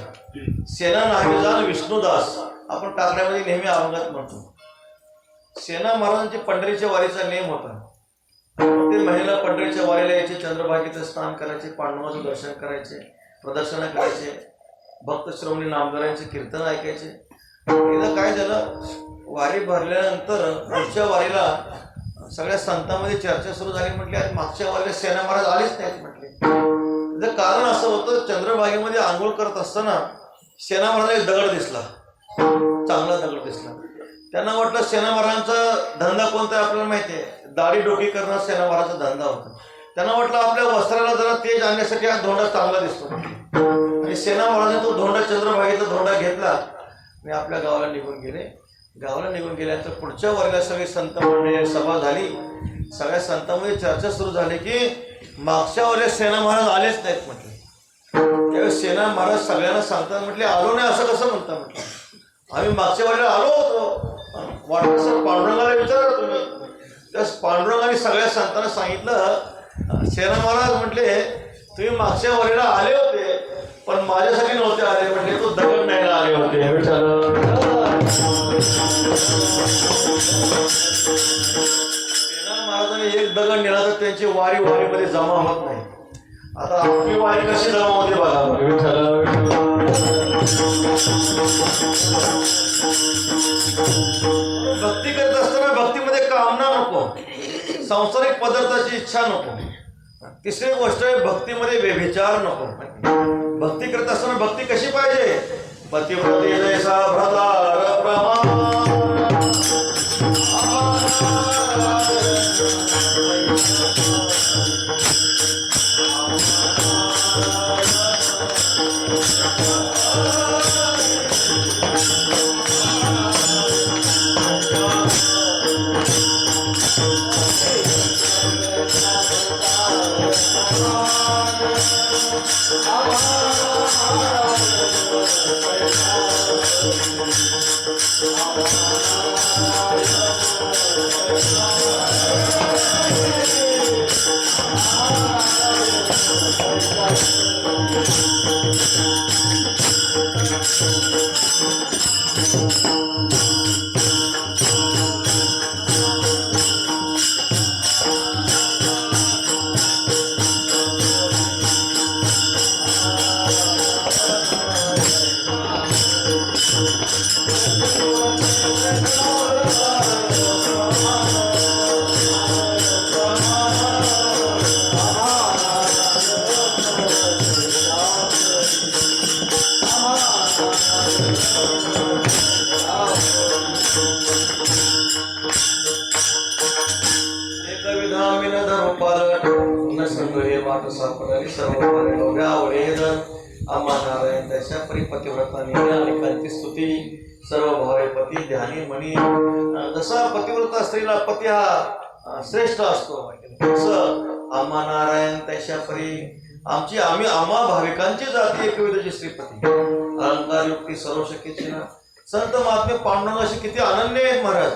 सेना नागेजान विष्णुदास आपण टाकण्यामध्ये नेहमी अवगत म्हणतो. सेना महाराजांची पंढरीच्या वारीचा नेम होता. ते महिला पंढरीच्या वारीला यायचे, चंद्रभागेचं स्नान करायचे, पांडवाचं दर्शन करायचे, प्रदर्शन करायचे, भक्त श्रवणी नामदारांचे कीर्तन ऐकायचे. एकदा काय झालं, वारी भरल्यानंतर पुढच्या वारीला सगळ्या संतांमध्ये चर्चा सुरू झाली. म्हटली आज मागच्या वारीला सेना महाराज आलेच नाहीत म्हटले. त्याचं कारण असं होतं, चंद्रभागेमध्ये आंघोळ करत असताना सेना महाराजांना दगड दिसला, चांगला दगड दिसला. त्यांना वाटलं सेना महाराजांचा धंदा कोणता आहे आपल्याला माहिती आहे, दाढी डोकी करणं सेना महाराजांचा धंदा होता. त्यांना वाटलं आपल्या वस्त्राला जरा तेज आणण्यासाठी हा धोंडा चांगला दिसतो. आणि सेना महाराजांनी तो धोंडा चंद्रभागेचा धोंडा घेतला आणि आपल्या गावाला निघून गेले. गावाला निघून गेल्यानंतर पुढच्या वर्गाला सगळी संत मंडळी सभा झाली. सगळ्या संतांमध्ये चर्चा सुरू झाली की मागच्या वर्गात सेना महाराज आलेच नाहीत म्हटले. त्यावेळेस सेना महाराज सगळ्यांना सांगतात म्हटले आलो नाही असं कसं म्हणता म्हटलं, आम्ही मागच्या वर्गाला आलो होतो. वाटलं सर पांडुरंगाला विचारा तुम्ही. त्यास पांडुरंगाने सगळ्या संतांना सांगितलं सेना महाराज म्हटले तुम्ही मागच्या वरीला आले होते पण माझ्यासाठी नव्हते आले म्हटले, तो दगड न्यायला आले होते. सेना महाराजांनी एक दगड नेला तर त्यांची वारी वारीमध्ये जमा होत नाही. आता आपली वारी कशी जमा होते बघा. भक्ती करत असताना भक्तीमध्ये कामना नको, सांसारिक पदार्थाची इच्छा नको. तिसरी गोष्ट आहे भक्तीमध्ये व्यभिचार नको. भक्ती करत असताना भक्ती कशी पाहिजे, पतिव्रते जैसा भ्रतार प्रमाण सर्व भावे पती ध्यानी म्हणी. जसा पतिव्रता स्त्रीला पती हा श्रेष्ठ असतो तसं आम्हा नारायण तशा परी आम्ही आम्हा भाविकांची जाती एकविधची श्रीपती. अलंकार युक्ती सर्व शक्यची ना. संत महात्मे पांडुरंगाशी किती अनन्य आहेत महाराज.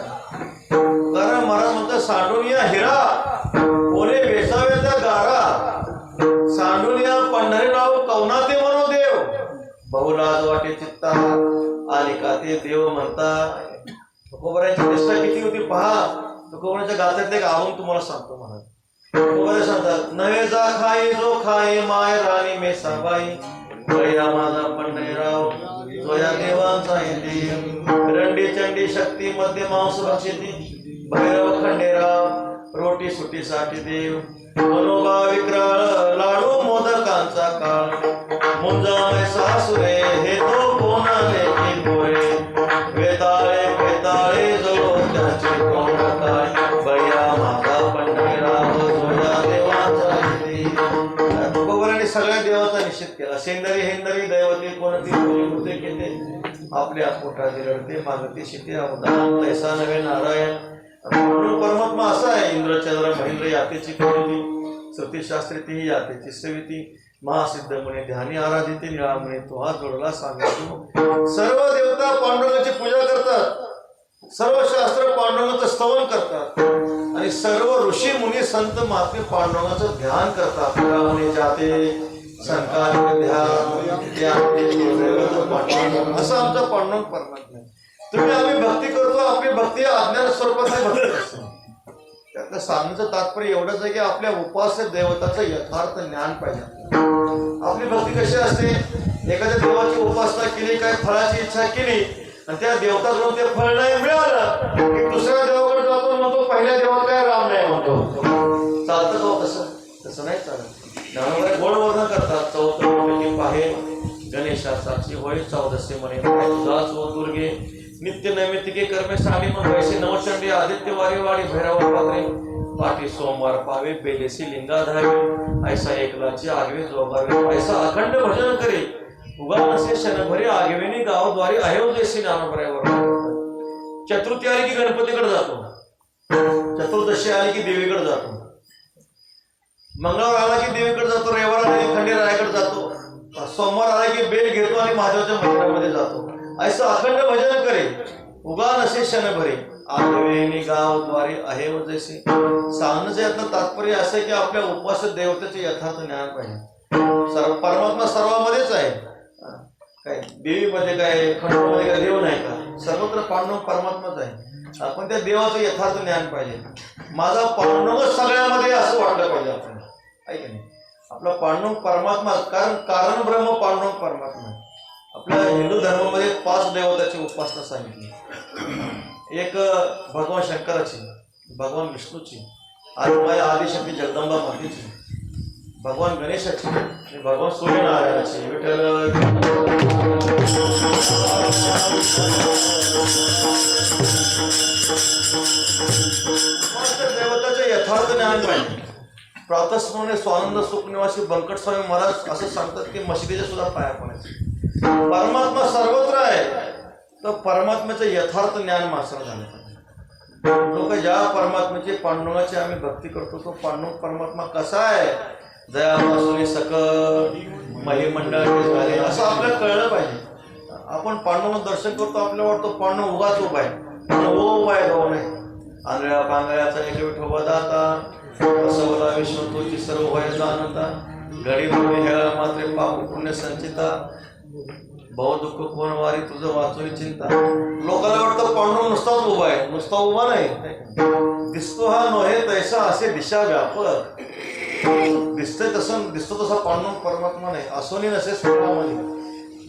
कारण महाराज म्हणतात सांडुनिया हिरा कोणे वेचावे त्या गारा, सांडुनिया पंढरीराव कवनाते मनोदेव, बहुलाज वाटे चित्ता आणि का ते देव म्हणता. तुकोबराची निष्ठा किती होती पहा. तुकोबराच्या गात्यातले एक आवून तुम्हाला सांगतो महाराज. तुकोबरा सांगतात नवे जा खाई जो खाई माय राणी मे साबाई, बळ्या माझा पंढरीराव जोया देवांचा येते, रंडी चंडी शक्ती मध्ये मांस बक्षिती, भैरव खंडेराव रोटी सुटीसाठी देव, मनोबा विक्राळ लाडू मोदकांचा काळ, मुंजामे सासुरे हे तो कोणाले की गोरे, वेताळे वेताळे जो त्याचे कोण काय. निश्चित केला. सेंदरी हेंदरी दैवते कोणती होते केते आपल्या पोटाची रडते मागते शिते अवधान तैसा नवे नारायण. परमात्मा असा आहे. इंद्रचंद्र महेंद्र यातेची कविती श्रुतीशास्त्री ती यातेची सविती महासिद्ध म्हणे ध्यानी आराधिते निळा म्हणे तो हा जोडला सांगतो. सर्व देवता पांडुरंगाची पूजा करतात. सर्व शास्त्र पांडुरंगाचं स्तवन करतात आणि सर्व ऋषी मुनी संत महात्मे पांडुरंगाचं ध्यान करतात. म्हणे जाते संकाल ध्यान असं आमचा पांडुरंग परमात्मा. तुम्ही आम्ही भक्ती करतो. आपली भक्ती अज्ञान स्वरूपातली भक्ती असते. त्यातलं सांगण्याचं तात्पर्य एवढंच आहे की आपल्या उपास्य देवताचं यथार्थ ज्ञान पाहिजे. आपली भक्ती कशी असते. एखाद्या देवाची उपासना केली काय फळाची इच्छा केली आणि त्या देवताकडून ते फळ नाही मिळालं की दुसऱ्या देवाकडे जातो म्हणतो पहिल्या देवात काय राम नाही म्हणतो. चालतं का तसं. तसं नाही चालत. ज्ञानोबा गोड वर्णन करतात. चौथं पाहे गणेशाची होय 1400 म्हणे तुझाच हो दुर्गे नित्य नैमित्तिके कर्मे साडी मग वैसे नवचंडी आदित्य वारी वाडी भैरव पात्रे पाठी सोमवार पावे बेलेसी लिंगा धावे ऐसा एकलाची आगवे जोगावे ऐसा अखंड भजन करे उगा नसे शनभरी आगवेनी गावद्वारी आहे जैसी नानोबऱ्यावर. चतुर्थी आली की गणपतीकडे जातो. चतुर्दशी आली की देवीकडे जातो. मंगळवार आला की देवीकडे जातो. रविवार आला की खंडेरायाकडे जातो. सोमवार आला की बेल घेतो आणि महादेवाच्या मंदिरामध्ये जातो. असं अखंड भजन करे उगा नसे क्षणभरे आगवेनी गावद्वारे आहे जैसे. सांगण्याचं यातलं तात्पर्य असं आहे की आपल्या उपास्य देवतेचे यथार्थ ज्ञान पाहिजे. परमात्मा सर्वांमध्येच आहे. काय देवीमध्ये काय खंडोमध्ये काय देव नाही का. सर्वत्र पांडुरंग परमात्माच आहे. आपण त्या देवाचं यथार्थ ज्ञान पाहिजे. माझा पांडुरंगच सगळ्यामध्ये असं वाटलं पाहिजे आपण. ऐक नाही आपला पांडुरंग परमात्मा कारण ब्रह्म पांडुरंग परमात्मा. आपल्या हिंदू धर्मामध्ये 5 देवताची उपासना सांगितली. एक भगवान शंकराची, भगवान विष्णूची, आदिशक्ती जगदंबा मातेची, भगवान गणेशाची आणि भगवान सूर्यनारायणाची. विठ्ठल देवताचे यथार्थ ज्ञान पाहिजे. प्रातस्मरणे स्वानंद सुख निवासी बंकट स्वामी महाराज असं सांगतात की मशिदीच्या सुद्धा पाया पडायचे. परमात्मा सर्वत्र आहे तर परमात्म्याचं यथार्थ ज्ञान मास्तर झालं पाहिजे. लोक ज्या परमात्म्याची पांडुरंगाची आम्ही भक्ती करतो तो पांडुरंग परमात्मा कसा आहे. दयावासुनी सकळ महिमंडळ झाले असं आपल्याला कळलं पाहिजे. आपण पांडुरंग दर्शन करतो आपल्याला वाटतो पांडुरंग उगाच उभा आहे. उभा आहे गाव नाही. आंधळ्या पांगळ्याचा एक विठोबा दाता बसवला विश्व तोची सर्व व्हायचा आनंदा घडी मोठी हेळा मात्रे पाप पुण्य संचिता भाऊ दुःख कोण वारी तुझं वाचोय चिंता. लोकांना वाटतं पांडुरंग नुसताच उभा आहे. नुसता उभा नाही. दिसतो हा नव्हे तैसा असे दिशा व्यापक. दिसतंय तसं दिसतो तसा पांडुरंग परमात्मा नाही. असोनी नसे स्वभावामध्ये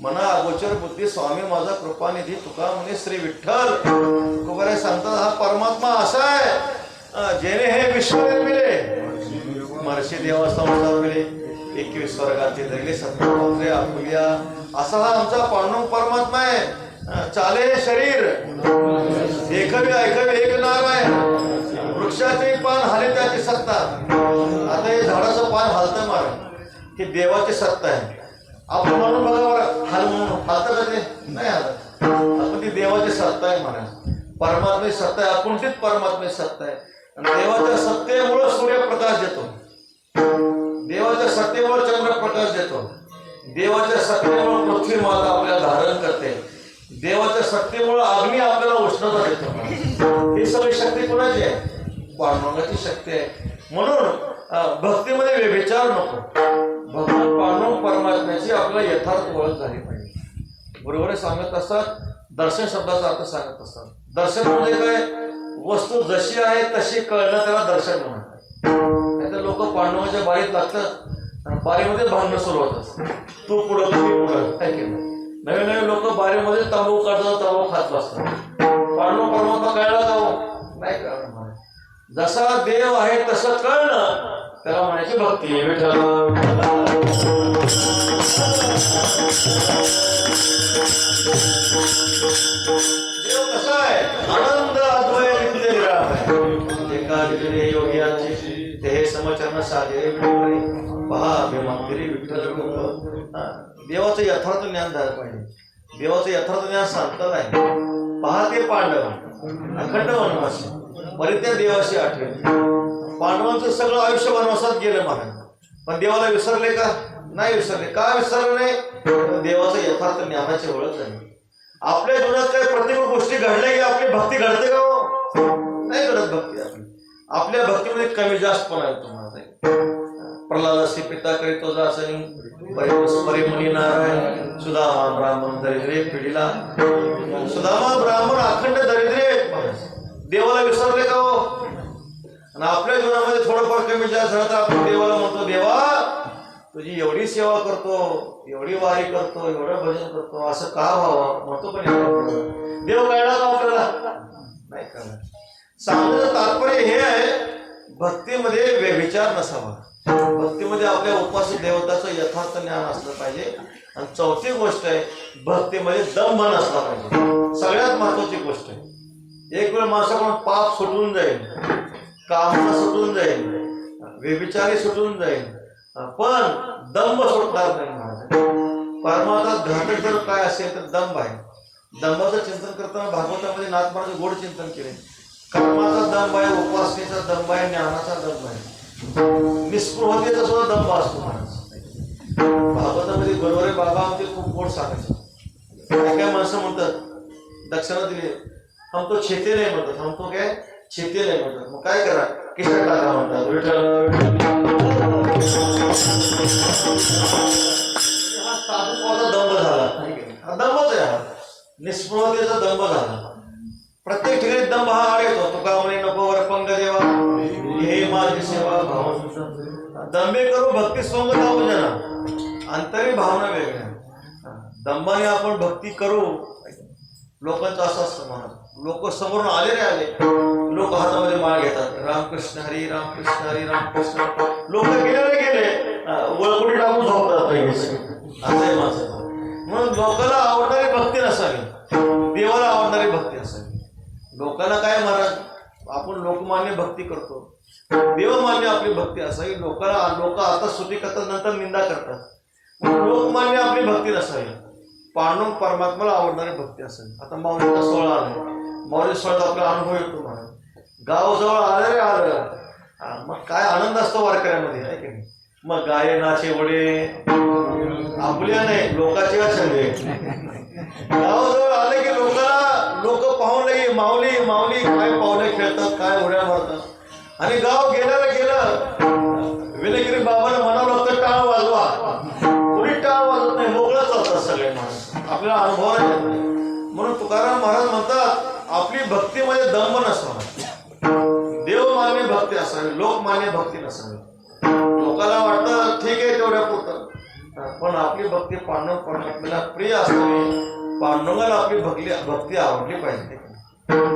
मना अगोचर बुद्धी स्वामी माझा कृपानिधी तुका म्हणे श्री विठ्ठल. तुकाराय सांगतात हा परमात्मा असा आहे जेणे हे विश्व निर्मिले महर्षी देवा संसार मिळे 21 स्वर्गाचे धरले सत्य आपुलिया. असा हा आमचा पांडुरंग परमात्मा आहे. चाले शरीर देखवे ऐकवे एक नाव आहे. वृक्षाचे पान हाले त्याची सत्ता. आता हे झाडाचं पान हालतं मार ही देवाची सत्ता आहे. आपण म्हणून बघा बरं हाल म्हणून हालतं का ते नाही हालत. आपण ती देवाची सत्ता आहे म्हणा. परमात्म्याची सत्ता आहे. अकुंठित परमात्म्याची सत्ता आहे. आणि देवाच्या सत्तेमुळे सूर्यप्रकाश देतो. देवाच्या सत्तेमुळे चंद्रप्रकाश देतो. देवाच्या सत्तेमुळे पृथ्वी माता आपल्याला धारण करते. देवाच्या सत्तेमुळे अग्नी आपल्याला उष्णता देतो. ही सगळी शक्ती कोणाची आहे. पांडुरंगाची शक्ती आहे. म्हणून भक्तीमध्ये विचार नको. भगवान पांडुरंग परमात्म्याची आपल्याला यथार्थ ओळख झाली पाहिजे. बरोबर सांगत असतात. दर्शन शब्दाचा अर्थ सांगत असतात. दर्शन म्हणजे काय वस्तू जशी आहे तशी कळणं त्याला दर्शन म्हणतात. नाहीतर लोक पांडुरंगाच्या बारीत लागतात आणि बारीमध्ये भांडणं सुरू होतात. तू पुढं तुम्ही पुढं काय केलं. नवीन नवीन लोक बारीमध्ये तांबू काढतात तांबू खात बसतात. पांडुरंग परमात्मा कळला जाऊ नाही कळणार. जसा देव आहे तसं कळणं त्याला म्हणायची भक्ती. विठ्ठल देव कसा आहे आनंद अद्वय नित्य निरामय. एका योगियाचे ते समचरण साधे पहा अभिमानगिरी विठ्ठल रूप. देवाचं यथार्थ ज्ञान झालं पाहिजे. देवाचं यथार्थ ज्ञान सांगतात आहे. पहा ते पांडव अखंड वनवासी परित्याग देवाशी आठवले. पांडवांचं सगळं आयुष्य वनवासात गेलं महाराज, पण देवाला विसरले का? नाही विसरले. का विसरले नाही? देवाचं यथार्थ ज्ञानाची ओळख झाली. आपल्या जीवनात काही प्रतिकूल गोष्टी घडल्या की आपली भक्ती घडते का? नाही घडत भक्ती आपली. आपल्या भक्तीमध्ये कमी जास्त पण आहे तुम्हाला. प्रल्हादासी पिता करीतो जासनी परिमुनी नारायण सुदामा ब्राह्मण दरिद्रे पिढीला. सुदामा ब्राह्मण अखंड दरिद्रे देवाला विसरले का हो? आणि आपल्या जीवनामध्ये थोडंफार कमी जास्त झालं तर आपण देवाला म्हणतो, देवा तुझी एवढी सेवा करतो, एवढी वारी करतो, एवढं भजन करतो, असं का व्हावं म्हणतो. पण देव कळला का आपल्याला? नाही कळलं. सांगण्याचं तात्पर्य हे आहे, भक्तीमध्ये विचार नसावा. भक्तीमध्ये आपल्या उपासित देवताचं यथार्थ ज्ञान असलं पाहिजे. आणि चौथी गोष्ट आहे, भक्तीमध्ये दंभ नसला पाहिजे. सगळ्यात महत्वाची गोष्ट आहे. एक वेळ माणसाकडून पाप सुटून जाईल, कामना सुटून जाईल, व्यभिचारी सुटून जाईल, पण दंभ सुटणार नाही महाराज. परमार्थात घातक जर काय असेल तर दंभ आहे. दंभाचं चिंतन करताना भागवतामध्ये नाथ महाराज गोड चिंतन केले. कर्माचा दंभ आहे, उपासनेचा दंभ आहे, ज्ञानाचा दंभ आहे, निस्पृहतेचा सुद्धा दंभ असतो महाराज. भागवतामध्ये बरोबर बाबा आमचे खूप गोड सांगायचे. काय काय माणसं म्हणतात दक्षिणा दिली, हम तो छेते नाही म्हणतात, हम तो काय छेते नाही म्हणतात. मग काय करा, किशा टाका म्हणतात. हा साधुत्वाचा दंभ झाला. हा दंभच आहे. हा निस्पृहतेचा दंभ झाला. प्रत्येक ठिकाणी दंभ हा आड येतो. तुका म्हणे नको वर पंग देवा हे माझी सेवा भाव. दंभे करू भक्ती सोंग जाऊ जना. अंतरी भावना वेगळ्या. दंभाने आपण भक्ती करू. लोकांचं असं असतं म्हणा, लोक समोरून आले रे आले, लोक हातामध्ये माळ घेतात, रामकृष्ण हरी रामकृष्ण हरी रामकृष्ण. लोक गेले रे गेले, वळकुडी टाकून झोपतात असं आहे माझं. म्हणून लोकांना आवडणारी भक्ती नसावी, देवाला आवडणारी भक्ती असावी. लोकांना काय महाराज, आपण लोकमान्य भक्ती करतो, देवमान्य आपली भक्ती असावी. लोक आता स्तुती करतात, नंतर निंदा करतात. लोकमान्य आपली भक्ती नसावी, पांडुरंग परमात्म्याला आवडणारी भक्ती असेल. आता माऊलीचा सोहळा आला, माऊली सोहळ्यात आपला अनुभव येतो महाराज. गाव जवळ आलं रे आलं, मग काय आनंद असतो वारकऱ्यामध्ये, आहे की नाही? मग गायनाचे वडे आपल्या नाही लोकांचे छंदे. गाव जवळ आले की लोक पाहून नाही, माऊली माऊली काय पाहुणे खेळतात, काय उड्या मारतात. आणि गाव गेल्याला गेलं, विनयगिरी बाबाने म्हणावं लागतं टाळ वाजवा. कुणी टाळ वाजवत नाही, मोकळं चालतात सगळे माणूस, आपल्याला अनुभव नाही. म्हणून तुकाराम महाराज म्हणतात, आपली भक्तीमध्ये दंभ नसावा, देवमान्य भक्ती असावी, लोकमान्य भक्ती नसावी. लोकांना वाटतं ठीक आहे तेवढ्या पुरतं, पण आपली भक्ती पांडुरंग परमात्म्याला प्रिय असावी. पांडुरंगाला आपली भक्ती आवडली पाहिजे.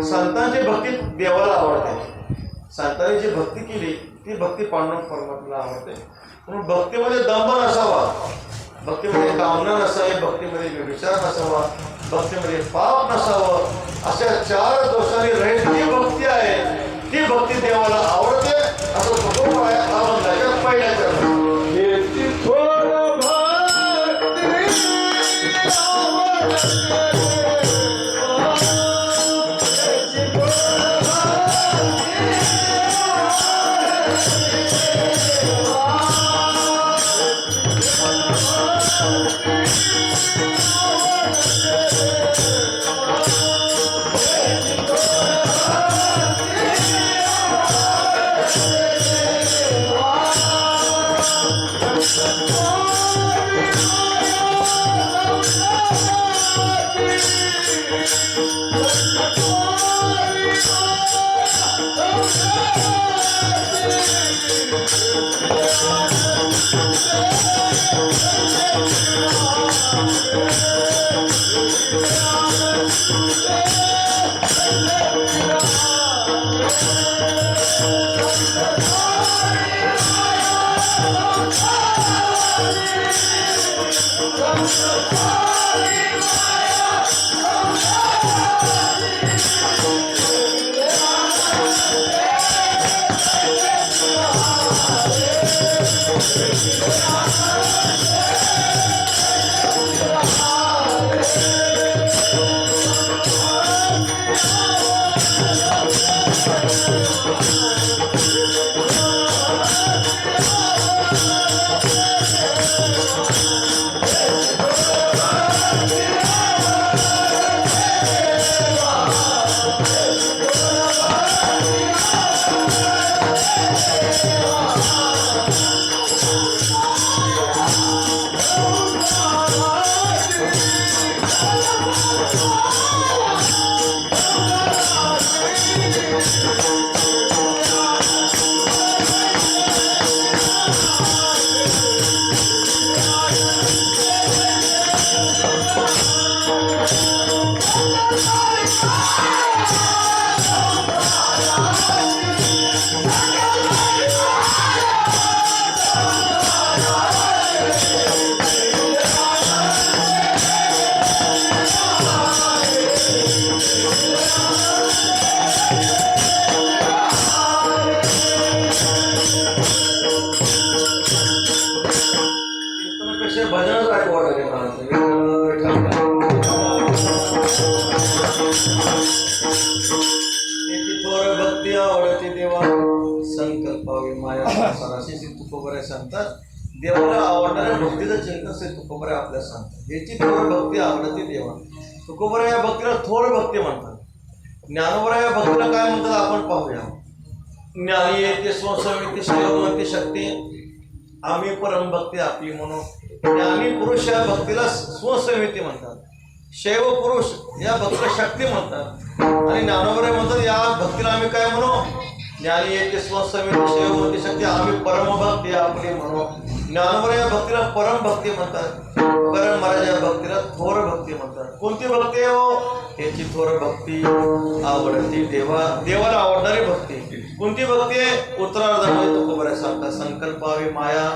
संतांची भक्ती देवाला आवडते. संतांनी जी भक्ती केली ती भक्ती पांडुरंग परमात्म्याला आवडते. म्हणून भक्तीमध्ये दंभ नसावा, भक्तीमध्ये कामना नसावी, भक्तीमध्ये विचार नसावा, भक्तीमध्ये पाप नसावं. अशा 4 दोषांनी रहित जी भक्ती आहे ती भक्ती देवाला आवडते. असं तुकोबा आहे अभंगाच्या पहिल्या चरणात. कीर्तनापेक्षा भजनच ऐकू वाटले त्याची थोर भक्ती आवडती देवा संकल्पावी माया संसाराशी श्री तुकोबराय सांगतात. देवाला आवडणाऱ्या भक्तीचं चिंतन श्री तुकोबराय आपल्याला सांगतात. याची थोर भक्ती आवडती देवा. तुकोबराय या भक्तीला थोर भक्ती म्हणतात. ज्ञानोबराय या भक्तीला काय म्हणतात आपण पाहूया. ज्ञानी येते स्वसंविती शैववंती शक्ती आम्ही परम भक्ती आपली म्हणून. ज्ञानी पुरुष या भक्तीला स्वसंविती म्हणतात. शैव पुरुष या भक्तीला शक्ती म्हणतात. आणि ज्ञानोबराय म्हणतात या भक्तीला आम्ही काय म्हणू. ज्ञानी येते स्वसंविती शैववंती शक्ती आम्ही परम भक्ती आपली म्हणू. ज्ञानोबराय या भक्तीला परम भक्ती म्हणतात. तुकाराम महाराज या भक्तीला थोर भक्ती म्हणतात. कोणती भक्ती आहे हो. याची थोर भक्ती आवडती देवा. देवाला आवडणारी भक्ती कोणती भक्ती आहे. उत्तरार्धामध्ये तुकोबराय सांगतात. संकल्पावी माया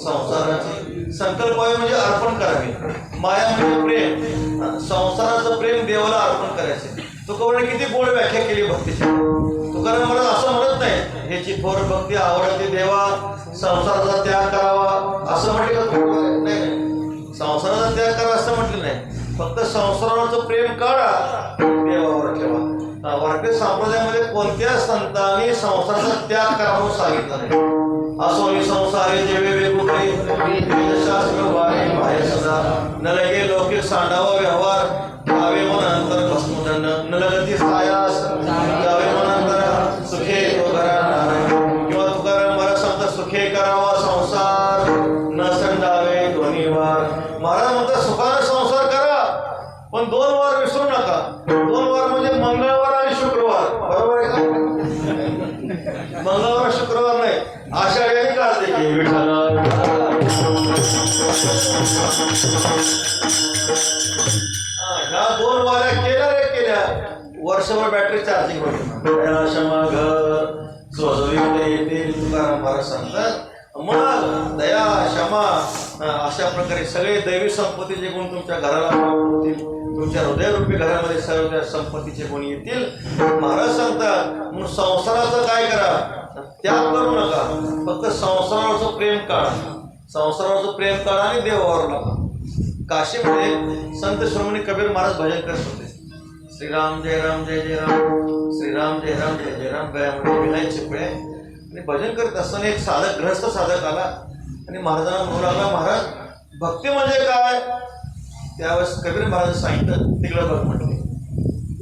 संसाराची. संकल्पावी म्हणजे अर्पण करावी. माया म्हणजे प्रेम. संसाराचं प्रेम देवाला अर्पण करायचे. तुकोबराय किती गोड व्याख्या केली भक्तीची. तुकाराम महाराज असं म्हणत नाही ह्याची थोर भक्ती आवडती देवा संसाराचा त्याग करावा असं म्हटलं का तुकोबराय. नाही, संसाराचा त्याग करा असं म्हटलं नाही. फक्त संसारावरचं प्रेम काढा देवावर ठेवा. वारकरी संप्रदायामध्ये कोणत्या संतांनी संसाराचा त्याग करा म्हणून सांगितलं नाही. असो संसारे जेवे वेगुळे शास्त्र वारे बाहेर सदा न लगे लौकिक सांडावा व्यवहार गावे मन अंतर भस्मदंड न लगती सायास गावे मन अंतर सुखे तो घरा नारायण. किंवा तुकाराम महाराज सांगतात सुखे करावा संसार न संडावे दोन्ही वार. महाराज म्हणतात सुखाने संसार करा पण 2 वार विसरू नका. 2 वार म्हणजे मंगळवार आणि शुक्रवार. बरोबर आहे का. मंगळवार शुक्रवार नाही. आषाढी आणि कार्तिकी विठ्ठल. ह्या 2 वाऱ्या केल्या रे केल्या वर्षभर बॅटरी चार्जिंग होते. क्षमा घर स्वजवित येतील तुकाराम महाराज सांगतात. मग दया क्षमा अशा प्रकारे सगळे दैवी संपत्तीचे गुण तुमच्या घराला प्राप्त होतील. तुमच्या हृदयरूपी घरामध्ये सर्व त्या संपत्तीचे गुण येतील. महाराज सांगतात म्हणून संसाराचं काय करा त्याग करू नका. फक्त संसारावरचं प्रेम काढा. संसारावरचं प्रेम काढा आणि देवावर लागा. काशीमध्ये संत श्रोमणी कबीर महाराज भजन करत होते. श्रीराम जय राम जय जय राम श्रीराम जय राम जय जय राम गळ्यामध्ये विनायक चिपळे आणि भजन करत असताना एक साधक गृहस्थ साधक आला आणि महाराजांना म्हणू लागला महाराज भक्ती म्हणजे काय. त्यावेळेस कबीर महाराज सांगितलं तिकडं बघ म्हटले.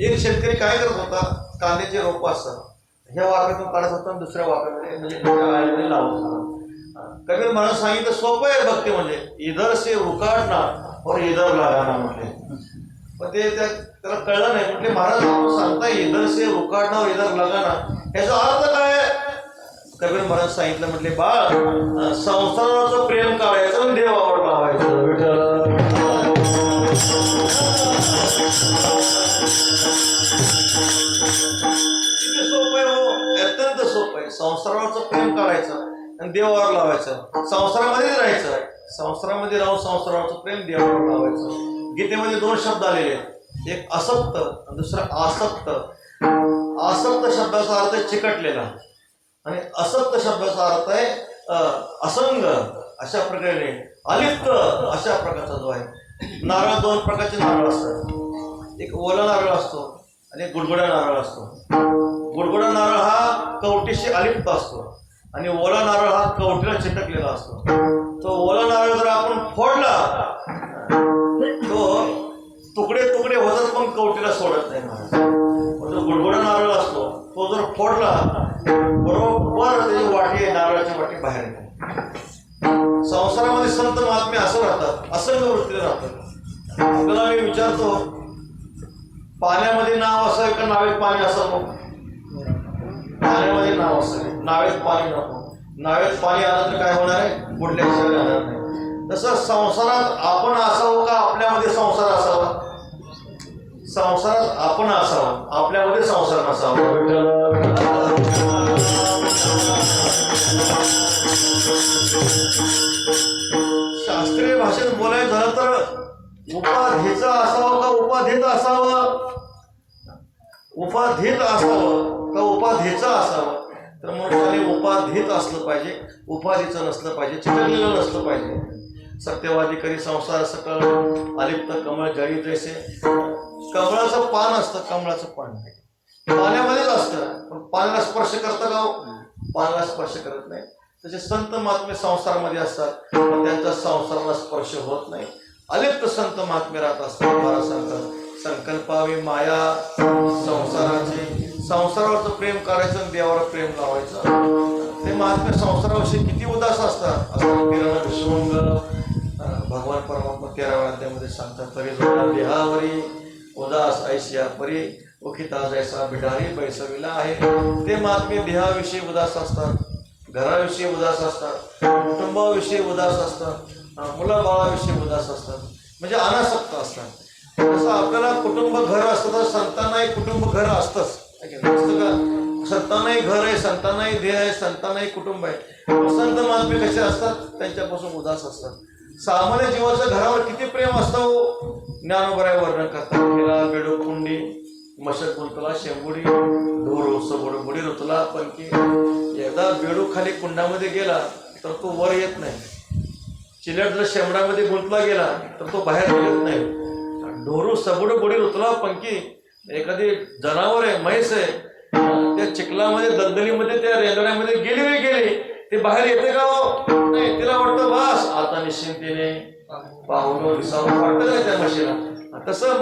एक शेतकरी काय करत होता. कांद्याचे रोप असतात ह्या वाफ्यातून काढत होता आणि दुसऱ्या वाफ्यामध्ये म्हणजे लावत होता. कबीर महाराज सांगितलं सोपं आहे भक्ती म्हणजे इधर से उकाडना और इधर लगाना म्हटले. पण ते त्याला कळलं नाही. म्हटले महाराज सांगता इधर से उकाडना और इधर लगाना याचा अर्थ काय. कबीर महाराज सांगितलं म्हटले बाळ संसाराचं प्रेम काढायचं आणि देवावर लावायचं. विठ्ठल किती सोपं आहे हो. अत्यंत सोपं आहे. संसारावरचं प्रेम काढायचं आणि देवावर लावायचं. संसारामध्येच राहायचं. संसारामध्ये राहून संसारावरचं प्रेम देवावर लावायचं. गीतेमध्ये 2 शब्द आलेले आहेत. एक असक्त आणि दुसरा आसक्त. आसक्त शब्दाचा अर्थ आहे चिकटलेला आणि असक्त शब्दाचा अर्थ आहे असंग. अशा प्रकारे अलिप्त अशा प्रकारचा जो आहे नारळ, दोन प्रकारचे नारळ असतात. एक ओला नारळ असतो आणि एक गुडगुडा नारळ असतो. गुडगुडा नारळ हा कवटीशी अलिप्त असतो आणि ओला नारळ हा कवटीला चिटकलेला असतो. तो ओला नारळ जर आपण फोडला तो तुकडे तुकडे होतात पण कवटीला सोडत नाही महाराज. जो गुडगुडा नारळ असतो तो जर फोडला बरोबर त्याची वाटी, नारळाची वाटी बाहेर येते. संसारामध्ये संत महात्मे असं राहतात, असंग वृत्तीने राहतात. आपल्याला मी विचारतो, पाण्यामध्ये नाव असावे का नावेत पाणी असावं? पाण्यामध्ये नाव असावे, नावेत पाणी नको. नावेत पाणी आलं तर काय होणार आहे? बुडल्याशिवाय राहणार नाही. तसं संसारात आपण असावं का आपल्यामध्ये संसार असावा? संसारात आपण असावं, आपल्यामध्ये संसार नसावा. शास्त्रीय भाषेत बोलायचं झालं तर उपाधीचा असावं का उपाधीत असावं? उपाधीत असावं का उपाधीचं असावं? तर मनुष्याने उपाधीत असलं पाहिजे, उपाधीचं नसलं पाहिजे, चिटकलेलं नसलं पाहिजे. सत्यवादी करी संसार सकळ, अलिप्त कमळ जळी जैसे. कमळाचं पान असतं, कमळाचं पान पाण्यामध्येच असतं, पण पाण्याला स्पर्श करतं का? पाण्याला स्पर्श करत नाही. तसे संत महात्मे संसारामध्ये असतात पण त्यांचा संसाराला स्पर्श होत नाही. अलिप्त संत महात्मे राहत असतात. महाराज सांगतात, संकल्पावी माया संसाराचे. संसारावरचं प्रेम करायचं आणि देवावर प्रेम लावायचं. ते महात्मे संसाराविषयी किती उदास असतात. असं किरण विश्वंग भगवान परमात्मा 13व्या अध्यायामध्ये सांगतात, तरी देहावरी उदास ऐशिया परी ओखिता जैसा बिडारी बैसविला आहे. ते महात्मे देहाविषयी उदास असतात, घराविषयी उदास असतात, कुटुंबाविषयी उदास असतात, मुलाबाळाविषयी उदास असतात, म्हणजे अनासक्त असतात. तसं आपल्याला कुटुंब घर असतं तर संतांनाही कुटुंब घर असतंच असतं का? संतांनाही घर आहे, संतांनाही देह आहे, संतांनाही कुटुंब आहे. संत महात्मे कसे असतात? त्यांच्यापासून उदास असतात. सामान्य जीवाचं घरावर किती प्रेम असतं ज्ञानोबराय वर्णन करतात. केला बेडू कुंडी मशक गुंतला शेंबुडी ढोरू सबोड बुडी रुतला पंकी. एकदा बेडू खाली कुंडामध्ये गेला तर तो वर येत नाही. चिलट जर शेंबडामध्ये गुंतला गेला तर तो बाहेर निघत नाही. ढोरू सबोड बुडी रुतला पंकी. एखादी जनावर आहे, म्हैस आहे, त्या चिखलामध्ये दलदलीमध्ये त्या रेंदण्यामध्ये गेली ते बाहेर येते का? नाही. तिला वाटतं बस आता निश्चिंतीने पाहून विसावून वाटतं नाही त्या म्हशीला. तसं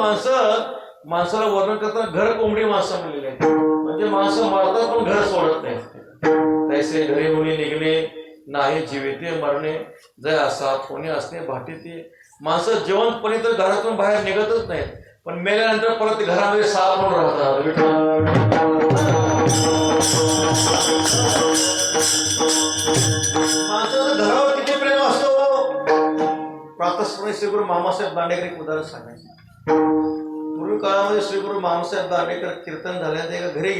माणसाला वर्णन करताना घर कोंबडी माणसं म्हणलेली आहे. म्हणजे माणसं मारतात पण घर सोडत नाही. तैसे घरी मुली निघणे नाही जीविते मरणे जय असा कोणी असणे भाटीते. माणसं जिवंतपणे तर घरातून बाहेर निघतच नाहीत, पण मेल्यानंतर परत घरामध्ये साप म्हणून राहतात. माणसाचं घरावर किती प्रेम असतो. प्रातस्मरणी श्री गुरु मामासाहेब दांडेकर एक उदाहरण सांगायचं. पूर्वी काळामध्ये श्री गुरु मामासाहेब दांडेकर कीर्तन झाल्यानंतर एका घरी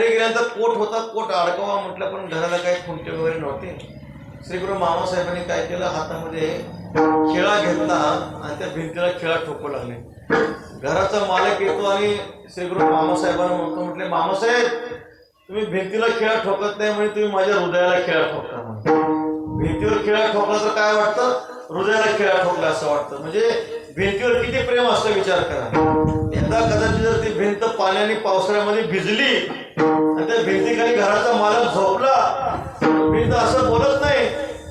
गेल्यानंतर कोट होता. कोट अडकावा म्हटलं पण घराला काही खुंटे वगैरे नव्हते. श्री गुरु मामासाहेबांनी काय केलं, हातामध्ये खिळा घेतला आणि त्या भिंतीला खिळा ठोकू लागले. घराचा मालक येतो आणि श्री गुरु मामासाहेबांना म्हणतो, म्हटले मामासाहेब तुम्ही भिंतीला खिळा ठोकत नाही म्हणजे तुम्ही माझ्या हृदयाला खिळा ठोकता. भिंतीवर खिळा ठोकला तर काय वाटतं? हृदयाला खिळा ठोकला असं वाटतं. म्हणजे भिंतीवर किती प्रेम असतं विचार करा. एकदा कदाचित जर ती भिंत पाण्याने पावसाळ्यामध्ये भिजली आणि त्या भिंतीखाली घराचा मालक झोपला, भिंत असं बोलत नाही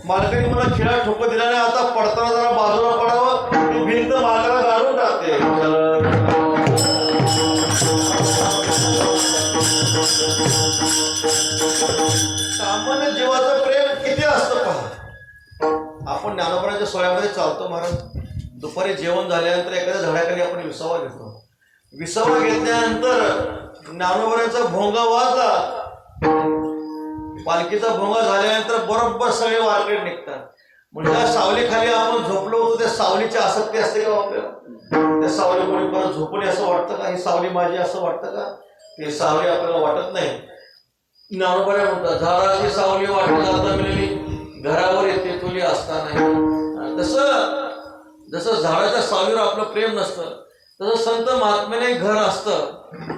मालकाने मला खिळा ठोकत दिला नाही, आता पडताना जरा बाजूला पडावं, ती भिंत मालकाला गाडून टाकते. सामान्य जीवाचं प्रेम किती असतं पहा. आपण ज्ञानोबराच्या सोहळ्यामध्ये चालतो महाराज. दुपारी जेवण झाल्यानंतर एखाद्या झाडाखाली आपण विसावा घेतो. विसावा घेतल्यानंतर ज्ञानोबराचा भोंगा वाजला, पालखीचा भोंगा झाल्यानंतर बरोबर सगळे वारकरी निघतात. म्हणजे त्या सावलीखाली आपण झोपलो होतो त्या सावलीची आसक्ती असते का आपल्याला? त्या सावली कोणी परत झोपून असं वाटतं का ही सावली माझी असं वाटतं का? ते सावली आपल्याला वाटत नाही. ज्ञानोबा म्हणतात झाडाची सावली वाटत जाता मिळाली घरावर येते तुली असता नाही. जसं झाडाच्या सावलीवर आपलं प्रेम नसतं तसं संत महात्म्याने घर असतं,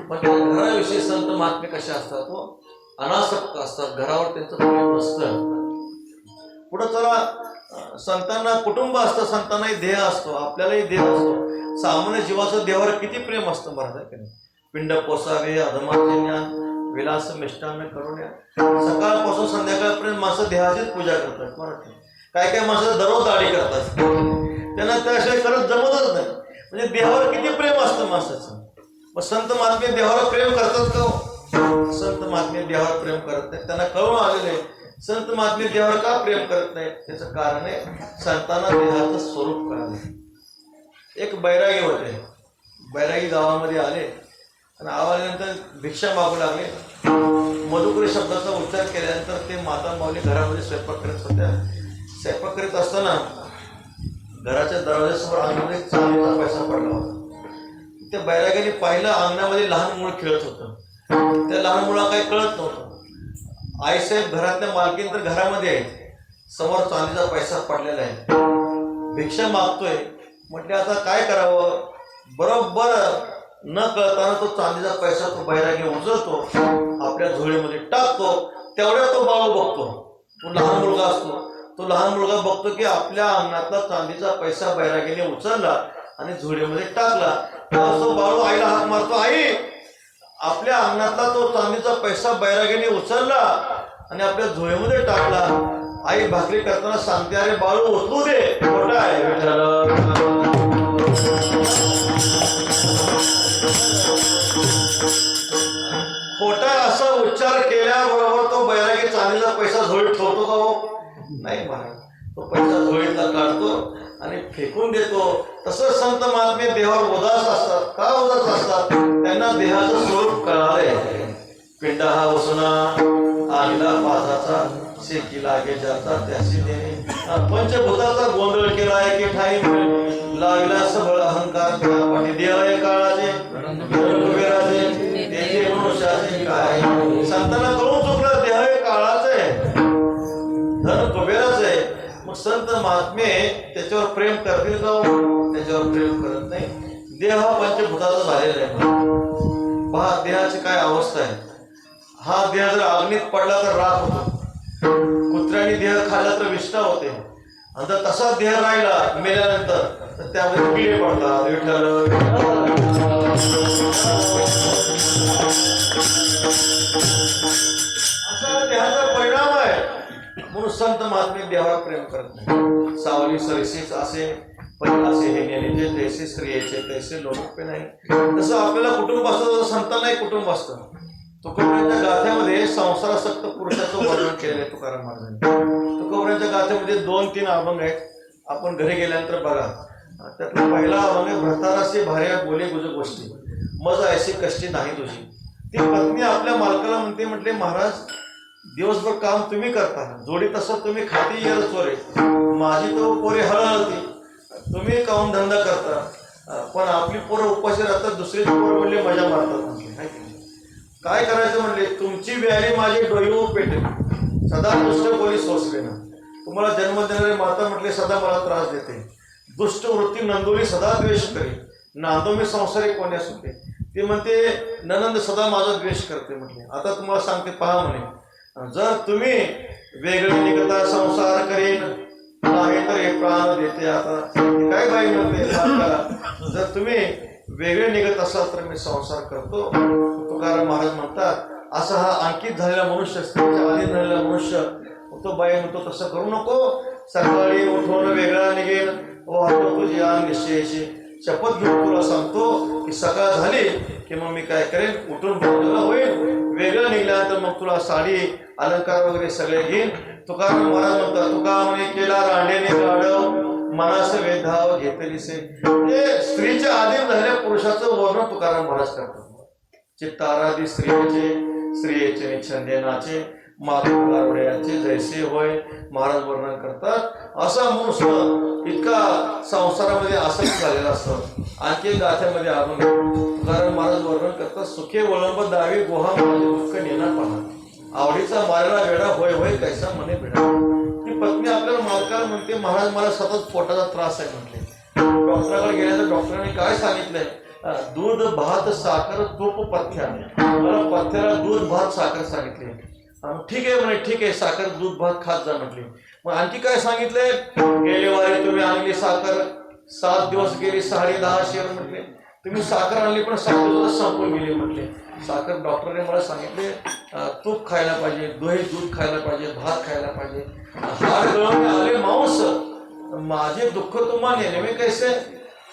पण त्या घराविषयी संत महात्मे कसे असतात? अनासक्त असतात. घरावर त्यांचं प्रेम नसतं. पुढं चला संतांना कुटुंब असतं, संतांनाही देह असतो, आपल्यालाही देह असतो. सामान्य जीवाचं देवावर किती प्रेम असतं महाराज की नाही. पिंड पोसावे अधमाचे ज्ञान विलास मिष्टान्न करून या. सकाळपासून संध्याकाळपर्यंत माणसं देहाचीच पूजा करतात मराठी. काय काय माणसं दररोज दाढी करतात, त्यांना त्याशिवाय करत जमतच नाही. म्हणजे देहावर किती प्रेम असतं माणसाचं. मग संत महात्मे देवावर प्रेम करतात का? संत महात्मे देवावर प्रेम करत नाही. त्यांना कळून आलेलं आहे संत महात्मे देवावर का प्रेम करत नाही. त्याचं कारण आहे संतांना देहाचं स्वरूप कळालं. एक बैरागी होते, बैरागी गावामध्ये आले आणि आल्यानंतर भिक्षा मागू लागले. मधुकरी शब्दाचा उच्चार केल्यानंतर ते माता माऊली घरामध्ये स्वयंपाक करत होत्या. स्वयंपाक करीत असताना घराच्या दरवाजासमोर अंगणामध्ये चांदीचा पैसा पडला होता. त्या बैराग्याने पाहिलं अंगणामध्ये लहान मूळ खेळत होतं. त्या लहान मुलाला काही कळत नव्हतं. आईसाहेब घरातल्या मालकीन तर घरामध्ये आहेत, समोर चांदीचा पैसा पडलेला आहे, भिक्षा मागतोय. म्हटले आता काय करावं. बरोबर न कळताना तो चांदीचा पैसा तो बैरागी उचलतो, आपल्या झोळीमध्ये टाकतो. तेवढ्या तो बाळू बघतो, तो लहान मुलगा असतो, तो लहान मुलगा बघतो की आपल्या अंगणातला चांदीचा पैसा बैरागीने उचलला आणि झोळीमध्ये टाकला. तेव्हा तो बाळू आईला हाक मारतो, आई आपल्या अंगणातला तो चांदीचा पैसा बैरागीने उचलला आणि आपल्या झोळीमध्ये टाकला. आई भाकरी करताना सांगते, अरे बाळू उचलू दे. खोटं आहे खोटा असा उच्चार केल्याबरोबर तो बैरागी चांदीचा पैसा झोळीत ठेवतो का हो? नाही महाराज, तो पैसा झोळीतला काढतो आणि फेकून देतो. तसं संत महात्मे देहावर उदास असतात. का उदास असतात? त्यांना देहाचं स्वरूप कळालंय. पिंड हा वसुना आईला पाजाचा शेकी लागे जाता त्याशी देणे. पंचभूताचा गोंधळ केला एके ठाई लागला सबळ अहंकार पाठी देह काळाचे कुबेराचे तेथे मनुष्याचे काय. संतांना कळून चुकलं देह काळाचं आहे, धन कुबेराचं आहे. मग संत महात्मे त्याच्यावर प्रेम करतील का? त्याच्यावर प्रेम करत नाही. देह हा पंचभूताचा झालेला आहे. पहा देहाची काय अवस्था आहे. हा देह जर अग्नीत पडला तर राख होतो, कुत्र्याने देह खाल्ला तर विष्ठा होते, आणि जर तसा देह राहिला मेल्यानंतर तर त्यामध्ये किडे पडतात. विठ्ठल असा देहाचा परिणाम आहे. म्हणून संत महात्मे देहावर प्रेम करत नाही. सावली सरीसीच असे पण असे हे नेले तैसे स्त्रियेचे तैसे लोक नाही. तसं आपल्याला कुटुंब असतं, तसं संतांनाही कुटुंब असतं. तुकोबऱ्यांच्या गाथ्यामध्ये संसारासक्त पुरुषाचं वर्णन केलेलं आहे तुकाराम महाराजांनी. तुकोबऱ्यांच्या गाथ्यामध्ये 2-3 अभंग आहेत. आपण घरी गेल्यानंतर बघा. त्यातला पहिला अभंग आहे, भ्रताराशी भार्या बोले गुज गोष्टी मज ऐशी कष्टी नाही तुझी. ती पत्नी आपल्या मालकाला म्हणते, म्हटले महाराज दिवसभर काम तुम्ही करता, जोडी तसं तुम्ही खाती येल चोरे, माझी तो पोरे हळहळती, तुम्ही काम धंदा करता, पण आपली पोरं उपाशी राहतात, दुसरी पोरं म्हणले मजा मारतात. म्हटले काय करायचं म्हणले, तुमची व्याली माझी डोईव पेटे सदा दुष्ट बोली सोसले ना. तुम्हाला जन्म देणारे माता म्हटले सदा मला त्रास देते, दुष्ट वृत्ती नंदोली सदा द्वेष करी, नांदो मी संसारी कोण्यास होते. ती म्हणते ननंद सदा माझा द्वेष करते. म्हटले आता तुम्हाला सांगते पहा म्हणे, जर तुम्ही वेगळे निघता संसार करीन नाही तर हे प्राण देते. आता काय बाई म्हणते, जर तुम्ही वेगळे निघत असाल तर मी संसार करतो. तुकाराम महाराज म्हणतात असा हा अंकित झालेला मनुष्य, स्त्रीच्या आधीन झालेला मनुष्य तो बाई म्हणतो तसं करू नको. सकाळी उठून वेगळा निघेल वाहतो तुझी अंग निश्चयाची. शपथ घेऊन तुला सांगतो की सकाळ झाली की मग मी काय करेन, उठून बोललेलं होईल. वेगळं निघल्यानंतर मग तुला साडी अलंकार वगैरे सगळे घेईन. तुकाराम महाराज म्हणतात तुका म्हणे केला रांडेने गाढव मनास वेधाव घेतलीसे. म्हणजे स्त्रीच्या आधीन झालेल्या पुरुषाचं वर्णन तुकाराम महाराज करतात. चित्ताराधी स्त्रियेचे निच्छंदे नाचे मातृयाचे जैसे होय महाराज वर्णन करतात. असा मनुष्य इतका संसारामध्ये आसक्त झालेला असतो. आणखी गाथ्यामध्ये आपण तुकाराम महाराज वर्णन करतात, सुखे वळंब दावी गोहा माझे दुःख नेणार पहा, आवडीचा मारला वेडा होय होय कैसा मने भेडा. ती पत्नी आपल्याला मालकाला म्हणते महाराज मला सतत पोटाचा त्रास आहे. म्हटले डॉक्टराकडे गेल्यानंतर डॉक्टरांनी काय सांगितलंय, दूध भात साखर तूप पथ्या. मला पथ्याला दूध भात साखर सांगितले. ठीक आहे म्हणे, ठीक आहे साखर दूध भात खात जा म्हटले. मग आणखी काय सांगितले, गेले वारी तुम्ही आणली साखर, 7 दिवस गेली 10.5 शेर म्हटले. तुम्ही साखर आणली पण 7 दिवसात संपून गेली म्हटले. साखर डॉक्टरने मला सांगितले तूप खायला पाहिजे, दूध खायला पाहिजे, भात खायला पाहिजे. हाड गळवणे आले मांस, माझे दुःख तुम्हाला नेहमी कैसे.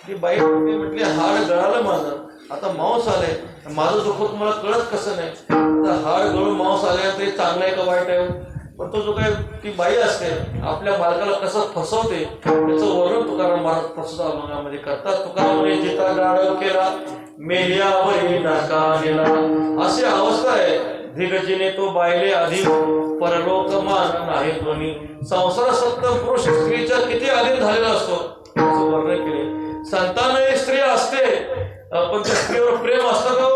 ती बाई म्हटली हाड गळालं माझं, आता मांस आले, माझं दुःख तुम्हाला कळत कसं नाही. तर हाड गळून मांस आले तरी चांगलं आहे का वाईट आहे. पण तो जो काय ती बाई असते आपल्या मालकाला कसं फसवते त्याचं वर्णन तुकाराम महाराज प्रस्तुत अभंगामध्ये करतात. तुकाराम म्हणे जिता गाढव केला मेल्यावरी नाका नेला. अशी अवस्था आहे धिगजीने तो बायले आधी परलोक मान नाही दोन्ही. संसार सत्य पुरुष स्त्रीच्या किती अधीन झालेला असतो त्याचं वर्णन केले. संतान स्त्री असते पण त्या स्त्रीवर प्रेम असतं का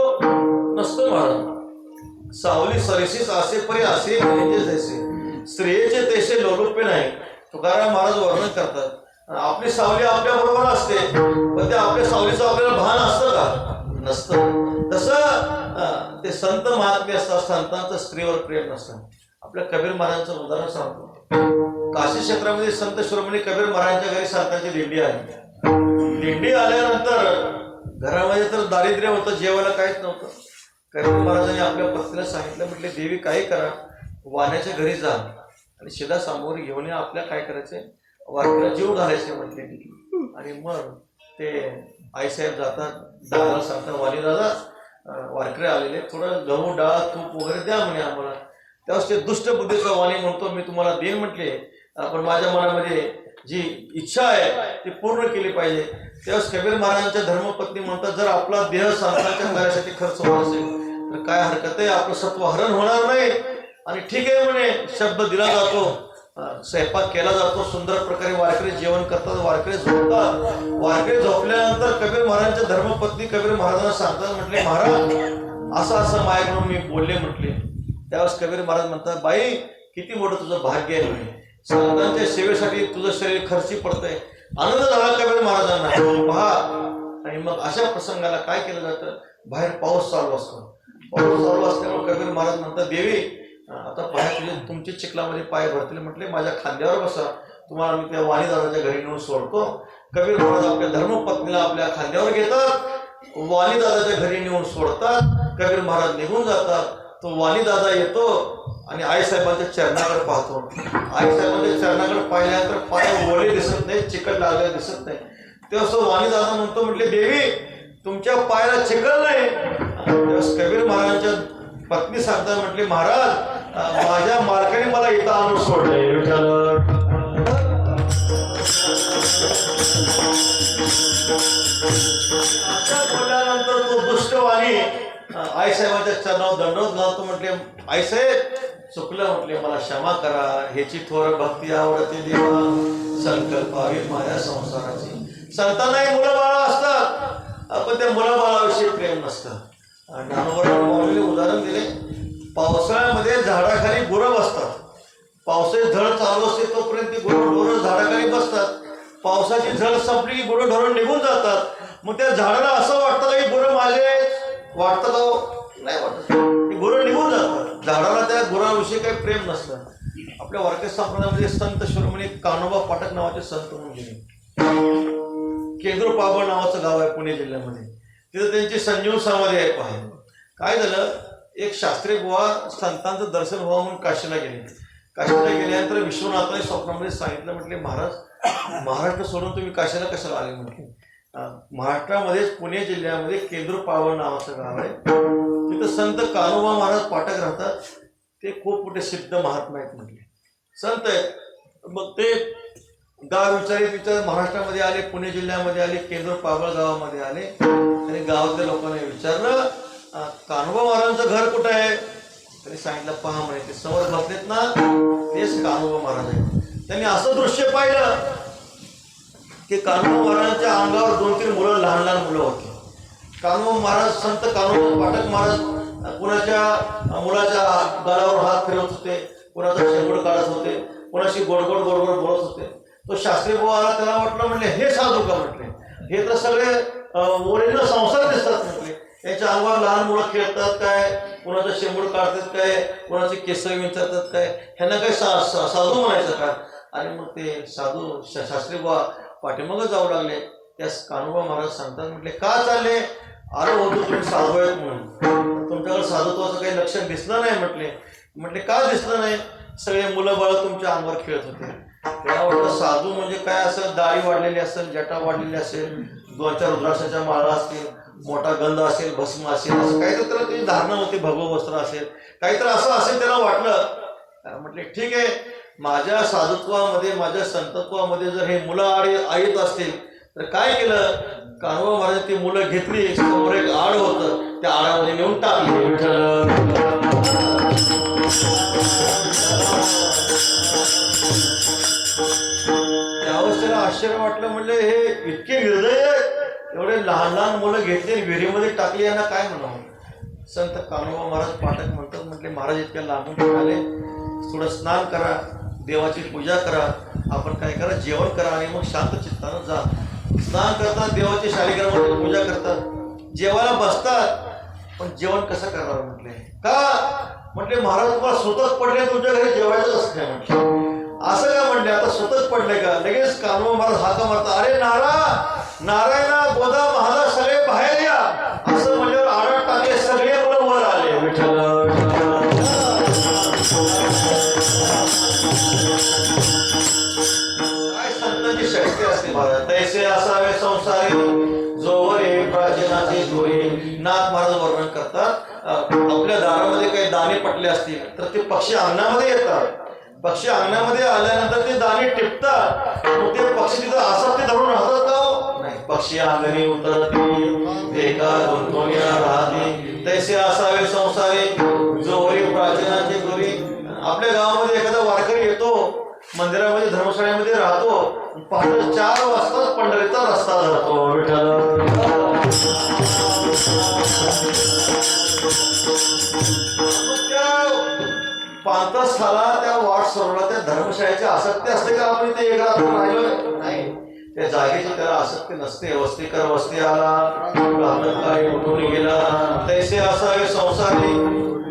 नसतं महाराज. सावली सरेशीस असे परी असे जैसे स्त्रियेचे तैसे लोलुपे नाही. तुकाराम महाराज वर्णन करतात. आपली सावली आपल्या बरोबर असते पण त्या आपल्या सावलीचं आपल्याला भान असतं का नसतं. तसं ते संत महात्मे असतात, संतांचं स्त्रीवर प्रेम नसतं. आपल्या कबीर महाराजांचं उदाहरण सांगतो. काशी क्षेत्रामध्ये संत शिरोमणी कबीर महाराजांच्या घरी संतांची दिंडी आली. दिंडी आल्यानंतर घरामध्ये तर दारिद्र्य होतं, जेवायला काहीच नव्हतं. कबीर महाराजांनी आपल्या पत्नीला सांगितलं, म्हटले देवी काही करा, वाण्याच्या घरी जा आणि शिदा सामोरी घेऊन या, आपल्या काय करायचंय वारकऱ्याला जीव घालायचे म्हटले. आणि मग ते आईसाहेब जातात, दादाला सांगतात वाणी दादा वारकरी आलेले, थोडं गहू डाळ तूप वगैरे द्या म्हणे आम्हाला. त्यावेळेस ते दुष्ट बुद्धीचा वाणी म्हणतो मी तुम्हाला देईन म्हटले, पण माझ्या मनामध्ये जी इच्छा आहे ती पूर्ण केली पाहिजे. त्यावेळेस कबीर महाराजांच्या धर्मपत्नी म्हणतात जर आपला देह संतांच्या कार्यासाठी खर्च होत असेल तर काय हरकत आहे, आपलं सत्व हरण होणार नाही. आणि ठीक आहे म्हणे, शब्द दिला जातो, स्वयंपाक केला जातो, सुंदर प्रकारे वारकरी जेवण करतात, वारकरी झोपतात. वारकरी झोपल्यानंतर कबीर महाराजांच्या धर्मपत्नी कबीर महाराजांना सांगतात, म्हटले महाराज असं असं माझ्याकडून मी बोलले म्हटले. त्यावेळेस कबीर महाराज म्हणतात बाई किती मोठं तुझं भाग्य आहे म्हणे, संतांच्या सेवेसाठी तुझं शरीर खर्ची पडतंय. आनंद झाला कबीर महाराजांना पहा. आणि मग अशा प्रसंगाला काय केलं जातं, बाहेर पाऊस चालू असतो. पाऊस चालू असल्यामुळे कबीर महाराज म्हणतात देवी आता पाय तुमचे चिखलामध्ये पाय भरतील. म्हटले माझ्या खांद्यावर बसा, तुम्हाला मी त्या वाणीदादाच्या घरी नेऊन सोडतो. कबीर महाराज आपल्या धर्मपत्नीला आपल्या खांद्यावर घेतात, वाणीदादाच्या घरी नेऊन सोडतात. कबीर महाराज निघून जातात. तो वाणीदादा येतो आणि आईसाहेबांच्या चरणाकडे पाहतो. आईसाहेबांच्या चरणाकडे पाहिल्यानंतर पाय ओले दिसत नाही, चिकट लागले दिसत नाही. तेव्हा तो वाणीदादा म्हणतो, म्हटले देवी तुमच्या पायाला चिखल नाही. तेव्हा कबीर महाराजांच्या पत्नी सांगतात, म्हटले महाराज माझ्या मालकाने मला इथं आणून सोडले. बोलल्यानंतर तो दुष्टवाणी आईसाहेबांच्या चरणावर दंडवत घालतो. म्हटले आईसाहेब चुकलं म्हटले, मला क्षमा करा. ह्याची थोर भक्ती आवडते देवा, संकल्प आहे माझ्या संसाराची. संतांनाही मुलं बाळा असतात पण त्या मुलं बाळाविषयी प्रेम नसतं. ज्ञानोबांनी उदाहरण दिले, पावसाळ्यामध्ये झाडाखाली गुरं बसतात. पावसाची झळ चालू असते तोपर्यंत ती गुरं झाडाखाली बसतात. पावसाची झळ संपली की गुरं ढोरं निघून जातात. मग त्या झाडाला असं वाटतं की गुरं माझे वाटतं का नाही वाटत, गुरं निघून जातात. झाडाला त्या गुराविषयी काही प्रेम नसतं. आपल्या वारकरी संप्रदायामध्ये संत शिरोमणी कान्होबा पाठक नावाचे संत म्हणून गेले. केंद्र पाबळ नावाचं गाव आहे पुणे जिल्ह्यामध्ये. तिथं त्यांची संजीव समाधी आहे. पहा काय झालं, एक शास्त्री बुवा संतांचं दर्शन व्हावं म्हणून काशीला गेले. काशीला गेल्यानंतर विश्वनाथाने स्वप्नामध्ये सांगितलं, म्हटले महाराज महाराष्ट्र सोडून तुम्ही काशीला कशाला आले. म्हटले महाराष्ट्रामध्येच पुणे जिल्ह्यामध्ये केंद्र पावळ नावाचं गाव आहे. तिथं संत कान्होबा महाराज पाठक राहतात. ते खूप मोठे सिद्ध महात्मा आहेत म्हटले, संत आहेत. मग ते गाव विचारित महाराष्ट्रामध्ये आले, पुणे जिल्ह्यामध्ये आले, केंद्र पाबळ गावामध्ये आले. आणि गावातल्या लोकांनी विचारलं कान्होबा महाराजांचं घर कुठं आहे. त्यांनी सांगितलं पहा म्हणे ते समोर बसलेत ना तेच कान्होबा महाराज आहेत. त्यांनी असं दृश्य पाहिलं की कान्होबा महाराजांच्या अंगावर 2-3 मुलं लहान लहान मुलं होती. कान्होबा महाराज संत कान्होबा पाठक महाराज कुणाच्या मुलाच्या गालावर हात फिरवत होते, कुणाचा शेंगूड काढत होते, कुणाशी गोडगोड गोडगोड बोलत होते. तो शास्त्री बुवा आला, त्याला वाटलं म्हटले हे साधू का. म्हटले हे तर सगळे ओरिजिनल संसार दिसतात. म्हटले त्यांच्या अंगावर लहान मुलं खेळतात काय, कुणाचं शेंबूड काढतात काय, कुणाचे केस विंचरतात काय, ह्यांना काय साधू म्हणायचं का. आणि मग ते साधू शास्त्री बुवा पाठीमागं जाऊ लागले. त्या कान्होबा महाराज सांगतात, म्हटले का चालले? आलो होतो तुम्ही साधू आहेत म्हणून, तुमच्याकडे साधुत्वाचं काही लक्षण दिसलं नाही. म्हटले का दिसलं नाही? सगळे मुलं बाळ तुमच्या अंगावर खेळत होते. तेव्हा वाटतं साधू म्हणजे काय असेल, दाढी वाढलेली असेल, जटा वाढलेली असेल, 2-4 रुद्राक्षाच्या माळा असतील, मोठा गंध असेल, भस्म असेल, असं काहीतरी त्याला त्याची धारणा होती, भगवं वस्त्र असेल, काहीतरी असं असेल त्याला वाटलं. म्हटले ठीक आहे, माझ्या साधुत्वामध्ये माझ्या संतत्वामध्ये जर हे मुलं येत असतील तर काय केलं? कान्होबा महाराज ती मुलं घेतली, समोर एक आड होतं, त्या आडामध्ये नेऊन टाकली. त्यावेळेस त्याला आश्चर्य वाटलं. म्हणले हे इतके निर्दय आहेत, एवढे लहान लहान मुलं घेतली विहिरीमध्ये टाकली, यांना काय म्हणावं? संत कान्होबा महाराज पाठक म्हणतात, म्हटले महाराज इतक्या लांबून आले, थोडं स्नान करा, देवाची पूजा करा, आपण काय करा, जेवण करा आणि मग शांत चित्तानं जा. स्नान करतात, देवाची शालिग्रामाची पूजा करतात, जेवायला बसतात, पण जेवण कसं करावं? म्हटले का? म्हटले महाराज तुम्हाला स्वतःच पडले, तुमच्या घरी जेवायचं असं काय? म्हटलं असं का? म्हटले आता स्वतःच पडले का? लगेच कान्होबा महाराज हाका मारता, अरे नारायणा गोदा महाराज सगळे बाहेर या, असं म्हणल्यावर आडात टाकले, सगळे मुलं वर आले. काय संतांची शक्ती असते महाराज. तैसे असावे संसारी जोवरे प्राचीनाचे दोरे. नाथ महाराज वर्णन करतात, आपल्या दारामध्ये काही दाणे पटले असतील तर ते पक्षी अंगणामध्ये येतात. पक्षी अंगणामध्ये आल्यानंतर ते दाणे टिपतात, मग ते पक्षी तिथं असं ते धरून राहतात का? नाही, पक्षी अंगणी उतरते, एका गुंतवणीला राहते. तैसे असावे संसारी जोवरे प्राचीनाचे दोरे. आपल्या गावामध्ये एखादा वारकरी येतो, मंदिरामध्ये धर्मशाळेमध्ये राहतो, पहाटे 4 वाजता पंढरीचा रस्ता धरतो. पांथस्थळा त्या वाट सोडला, त्या धर्मशाळेची आसक्ती असते का आपण इथे एक रात्र राहिलो? नाही, त्या जागेची त्याला आसक्ती नसते. वस्तीकर वस्ती आला, ब्राह्मणकारी उठून गेला. तैसे असावे संसारी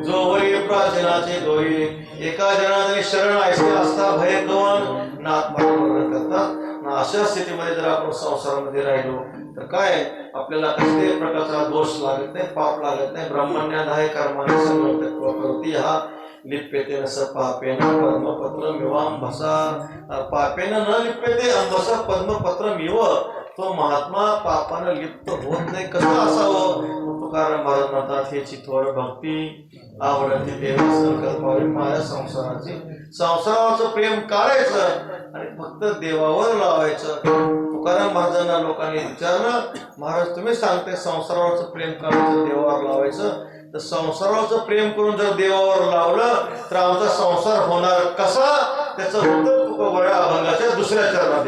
जोवरी प्राचीनाचे दोरी. एका जनाने शरण ऐसे असता भय दोन. नाथ महाराज करतात, अशा स्थितीमध्ये जर आपण संसारामध्ये राहिलो तर काय आपल्याला कसल्याही प्रकारचा दोष लागत नाही, पाप लागत नाही. ब्रह्मण्याधाय कर्माने संगम तत्व करती हा लिप्यते न स पापेन पद्मपत्रम इवांभसा. पापेन न लिप्यते अंभसा पद्मपत्रम इव. तो महात्मा पापानं लिप्त होत नाही. कसं असावं? तुकाराम महाराज म्हणतात, हे चित्तवर भक्ती आवडते देव संकल्पावी माया संसाराची. संसाराचं प्रेम काढायचं आणि फक्त देवावर लावायचं. तुकाराम महाराजांना लोकांनी विचारलं, महाराज तुम्ही सांगते संसारावरचं प्रेम काढायचं, देवावर लावायचं, तर संसारावरचं प्रेम करून जर देवावर लावलं तर आमचा संसार होणार कसा? त्याचं उत्तर तुकोबऱ्या अभंगाच्या 2ऱ्या चरणात.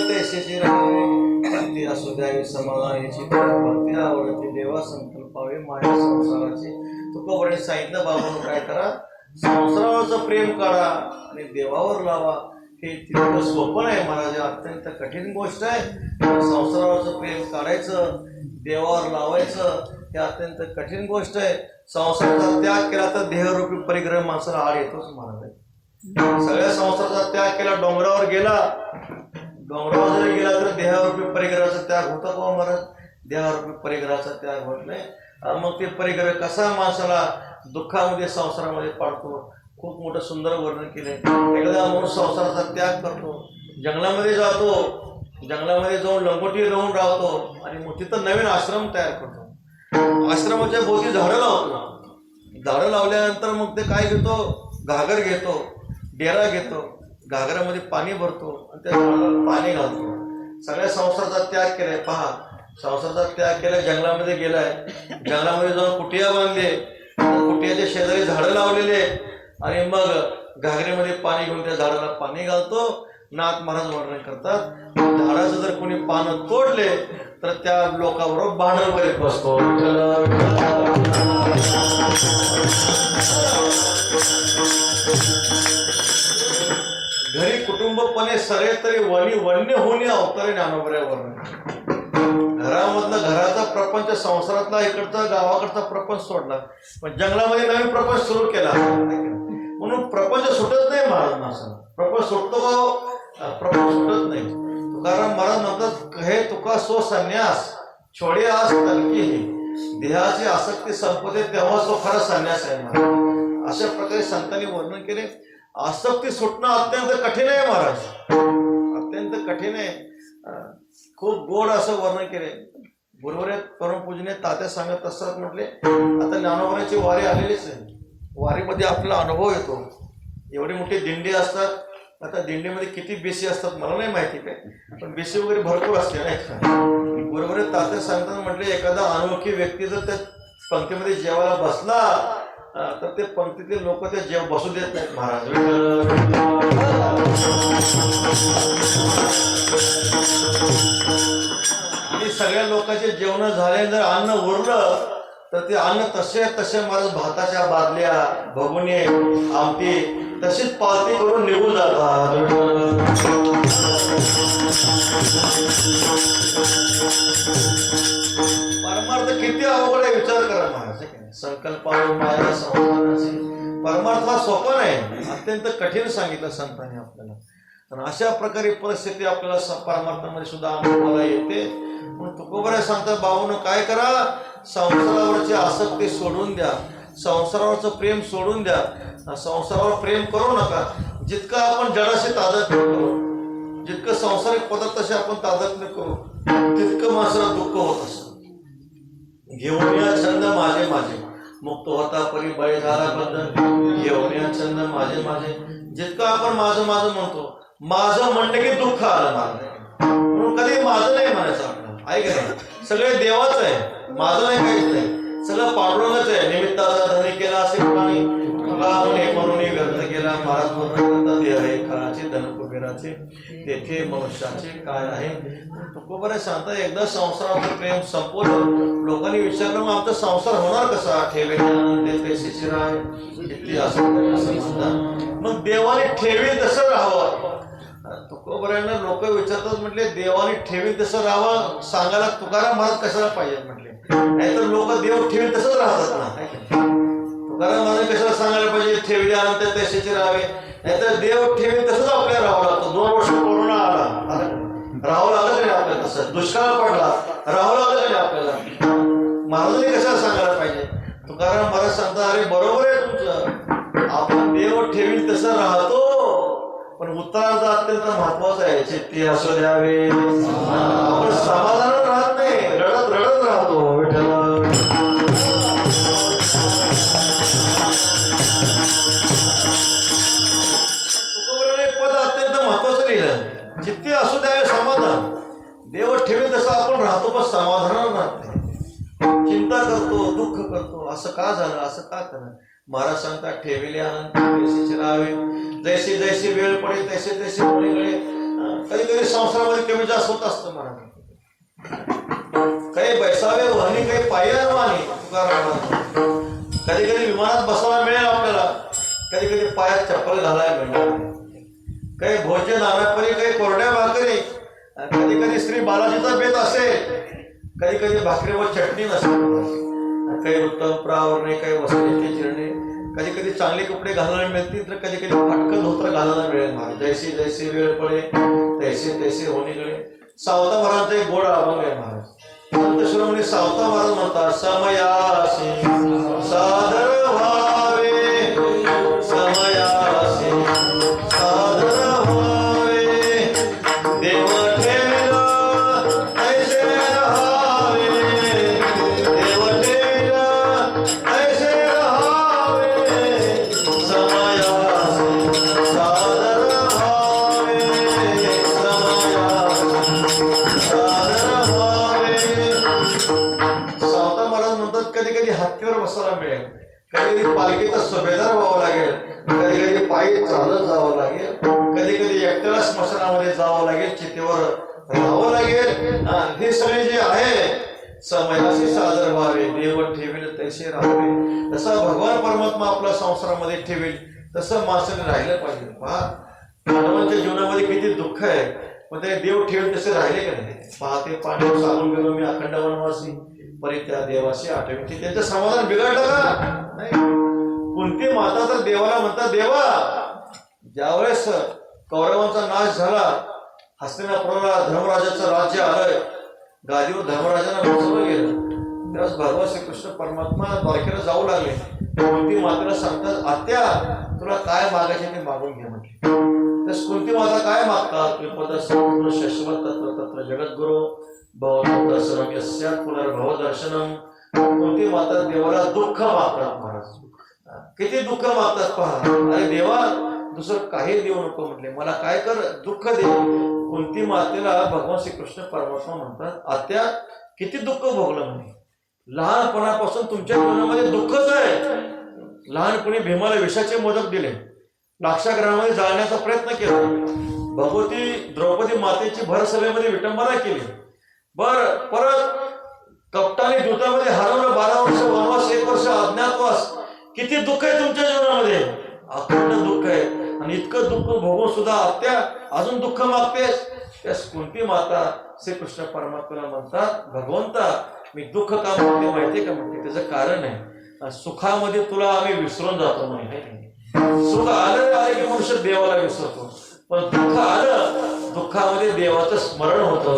तैसेची राहावी असू द्यावी समाधानाची भक्ती आवडती देवा संकल्पावे माझ्या संसाराची. तुकोबराने सांगितलं बाबांनो काय करा, संसारावरचं प्रेम काढा आणि देवावर लावा. हे तितकं सोपं आहे महाराज, अत्यंत कठीण गोष्ट आहे. संसारावरचं प्रेम काढायचं, देवावर लावायचं हे अत्यंत कठीण गोष्ट आहे. संसाराचा त्याग केला तर देहरूपी परिग्रह माणसाला आड येतोच महाराज. सगळ्या संसाराचा त्याग केला, डोंगरावर गेला, डोंगरावर जरी गेला तर देहरूपी परिग्रहाचा त्याग होता का महाराज? देहरूपी परिग्रहाचा त्याग होत नाही. मग ते परिग्रह कसा माणसाला दुःखामध्ये संसारामध्ये पाडतो, खूप मोठं सुंदर वर्णन केले. एकदा माणूस संसाराचा त्याग करतो, जंगलामध्ये जातो, जंगलामध्ये जाऊन लंगोटी राहून राहतो आणि मग तिथं नवीन आश्रम तयार करतो. आश्रमाच्या भोवती झाडं लावतो. झाडं लावल्यानंतर मग ते काय घेतो, घागर घेतो, डेरा घेतो, घागरामध्ये पाणी भरतो आणि त्या झाडाला पाणी घालतो. सगळ्या संसाराचा त्याग केलाय. पहा, संसाराचा त्याग केलाय, जंगलामध्ये गेलाय, जंगलामध्ये जाऊन कुटिया बांधले, कुटियाच्या शेजारी झाडं लावलेले आणि मग घागरीमध्ये पाणी घेऊन त्या झाडाला पाणी घालतो. नाथ महाराज वर्णन करतात, झाडाचं जर कोणी पानं तोडले तर त्या लोकांबरोबर भांडण करीत बसतो. घरी कुटुंबपणे सरे तरी वनी वन्य होणे अवतरे ज्ञानोबऱ्या वर्णन. घरामधला घराचा प्रपंच, संसारातला इकडचा गावाकडचा प्रपंच सोडला, पण जंगलामध्ये नवीन प्रपंच सुरू केला. म्हणून प्रपंच सुटत नाही महाराज माणसाला. प्रपंच सुटतो का? प्रपंच सुटत नाही. तुकाराम महाराज म्हणतात, हे तुका सो संन्यास छोडे आस तलकी हे. देहाची आसक्ती संपते तेव्हा तो खरा संन्यास आहे महाराज. अशा प्रकारे संतांनी वर्णन केले. आसक्ती सुटणं अत्यंत कठीण आहे महाराज, अत्यंत कठीण आहे. खूप गोड असं वर्णन केले. गुरुवरे परमपूजनीय तात्या सांगत असतात, म्हटले आता ज्ञानोबराची वारी आलेलीच आहे. वारीमध्ये आपला अनुभव येतो. एवढी मोठी दिंडी असतात. आता दिंडीमध्ये किती बेसी असतात मला नाही माहिती काय, पण बेसी वगैरे भरपूर असते नाही का. गुरुवरे तात्या सांगताना म्हटले, एखादा अनोळखी व्यक्ती जर त्या पंक्तीमध्ये जेवायला बसला तर ते पंक्तीतील लोक ते जेव बसू देत नाहीत महाराज. आणि सगळ्या लोकांचे जेवण झाले, जर अन्न उरलं तर ते अन्न तसे तसे महाराज भाताच्या बादल्या, भगुने, आमटी तशीच पालती करून निघून जातात. परमार्थ किती अवघड आहे विचार करा महाराज. संकल्पावर माया संसाराची परमार्थ हा सोपा नाही, अत्यंत कठीण सांगितलं संतांनी आपल्याला. आणि अशा प्रकारे परिस्थिती आपल्याला परमार्थामध्ये सुद्धा अनुभवाला येते. म्हणून तुकोबराय सांगतात, बाबांनो काय करा, संसारावरची आसक्ती सोडून द्या, संसारावरचं प्रेम सोडून द्या. संसारावर प्रेम करू नका. जितकं आपण जडाशी तादात्म्य करू, जितकं सांसारिक पदार्थाशी आपण तादात्म्य करू, तितकं माणसाला दुःख होत असतं. घेऊन या छंद माझे माझे, मुक्त होता परी बळी झाला बंधन. घेऊन या छंद माझे माझे, जितकं आपण माझं माझं म्हणतो, माझं म्हणलं की दुःख आलं मला. म्हणून कधी माझं नाही म्हणायचं आपल्याला. ऐक नाही, सगळे देवाच आहे, माझं नाही, काहीच नाही. सगळं पांडुरंगच आहे. निमित्ताचा धनी केला असे कोणी तुला म्हणून व्यक्त केला. महाराज म्हणतात, देह आहे काळाचे धन कुबेराचे, तेथे मनुष्याचे काय आहे. तुकोबराय सांगतात, एकदा संसाराचं प्रेम संपवलं. लोकांनी विचारलं, मग आमचा संसार होणार कसा? ठेवे पैसेची राय किती असं. मग देवाने ठेवी तसं राहावं. तुकोबरायांना लोक विचारतात, म्हटले देवाने ठेवी तसं राहावं सांगायला तुकाराम महाराज कशाला पाहिजे म्हटले. नाहीतर लोक देव ठेवी तसंच राहतात ना. तुकाराम महाराज कशाला सांगायला पाहिजे ठेवल्यानंतर पैशाचे राहावे. नाहीतर देव ठेवी तसंच आपल्याला राहावं लागतं. 2 वर्ष कोरोना आला, राहावं लागत नाही आपल्याला. तसं दुष्काळ पडला, राहावं लागत नाही आपल्याला. महाराजांनी कशाला सांगायला पाहिजे. तुकाराम महाराज सांगतात, अरे बरोबर आहे तुमचं, आपण देव ठेवी तसं राहतो, पण उत्तरार्ध अत्यंत महत्वाचं आहे. चित्ती असू द्यावे. आपण समाधान राहत नाही, रडत रडत राहतो. तुकोबराने पद अत्यंत महत्वाचं लिहिलं, चित्ती असू द्यावे समाधान. देव ठेवी तसं आपण राहतो, पण समाधान राहत नाही. चिंता करतो, दुःख करतो, असं का झालं, असं का करा. महाराज सांगतात ठेविले आनंद तैसेच राहावे, जैसे जैसे वेळ पडेल तैसे तैसे होणे. कधी कधी संसारामध्ये कमी जास्त होत असतं महाराज. काही बैसावे वाहनी, काही पायीवर वाहनी. कधी कधी विमानात बसायला मिळेल आपल्याला, कधी कधी पायात चप्पल घालायला मिळणार. काही भोजन नानापरी, काही कोरड्या भाकरी, कधी कधी श्री बालाजीचा बेत असेल, कधी कधी भाकरी व चटणी नसेल, काही उत्तम प्रावरणे, काही वस्त्रांचे चिरणे, कधी कधी चांगले कपडे घालायला मिळतील, तर कधी कधी फाटकं धोत्र घालायला मिळेल महाराज. जैसे जैसे वेळ पडे तैसे तैसे होणीकडे. सावता महाराजांचा एक गोड अभंग आहे महाराज. संत शिरोमणी सावता महाराज म्हणतात, समयासी सादर व्हावे, समयासी सादर व्हावे, देव ठेविला ऐसे रहावे, देव ठेविला ऐसे रहावे, समयासी सादर व्हावे, समयासी सादर व्हावे. सावता महाराज म्हणतात कधी कधी हत्तीवर बसायला मिळेल, कधी कधी पालखीचा सुभेदार व्हावं लागेल, कधी कधी पायी चालत जावं लागेल, कधी कधी एकट्याला स्मशानामध्ये जावं लागेल, चितेवर राहावं लागेल. हे सगळे जे आहे समयासी सादर व्हावे, देव ठेवील तैसे राहावे. जसा भगवान परमात्मा आपल्या संसारामध्ये ठेवील तसं माणसाने राहिलं पाहिजे. पहा मानवाच्या जीवनामध्ये किती दुःख आहे, पण ते देव ठेवील तसे राहिले का नाही. पहाते पाण्यावर चालून गेलो मी अखंड वनवासी, परी त्या देवाशी आठवणी. त्यांचं समाधान बिघडलं का नाही. कुंती माता तर देवाला म्हणतात, देवा ज्यावेळेस कौरवांचा नाश झाला, हस्तिनापुराला धर्मराजाचं राज्य आलंय, गादीवर धर्मराजांना बसवलं गेलं, त्यावेळेस भगवान श्रीकृष्ण परमात्मा द्वारकेला जाऊ लागले. कुंती मातेला सांगतात, आत्या तुला काय मागायचे ते मागून घे म्हटले. तर कुंती माता काय मागतात, विपद शश्वत तत्र तत्र जगद्गुरु भवदर्शनम यस्यात पुनर्भव दर्शनम. कुंती माता देवाला दुःख मागतात महाराज. किती दुःख मागतात पहा. अरे देवा दुसरं काही देऊ नको म्हटले, मला काय कर, दुःख दे. कुंती मातेला भगवान श्रीकृष्ण परमात्मा म्हणतात, आत्या किती दुःख भोगलं म्हणे. लहानपणापासून तुमच्या जीवनामध्ये दुःखच आहे. लहानपणी भीमाला विषाचे मोदक दिले, लाक्षागृहामध्ये जाळण्याचा प्रयत्न केला, भगवती द्रौपदी मातेची भर सभेमध्ये विटंबना केली. परत कपटाने दूतामध्ये हरवलं, 12 वर्ष वनवास, 1 वर्ष अज्ञातवास. किती दुःख आहे तुमच्या जीवनामध्ये, अखंड दुःख आहे. आणि इतकं दुःख भोगून सुद्धा आत्या अजून दुःख मागतेस. त्यास कुंती माता श्रीकृष्ण परमात्म्याला म्हणतात, भगवंता मी दुःख का मागते माहितीये का म्हणते, त्याचं कारण आहे सुखामध्ये तुला आम्ही विसरून जातो माहिती. सुख आलं की मनुष्य देवाला विसरतो, पण दुःख आलं, दुःखामध्ये देवाचं स्मरण होतं.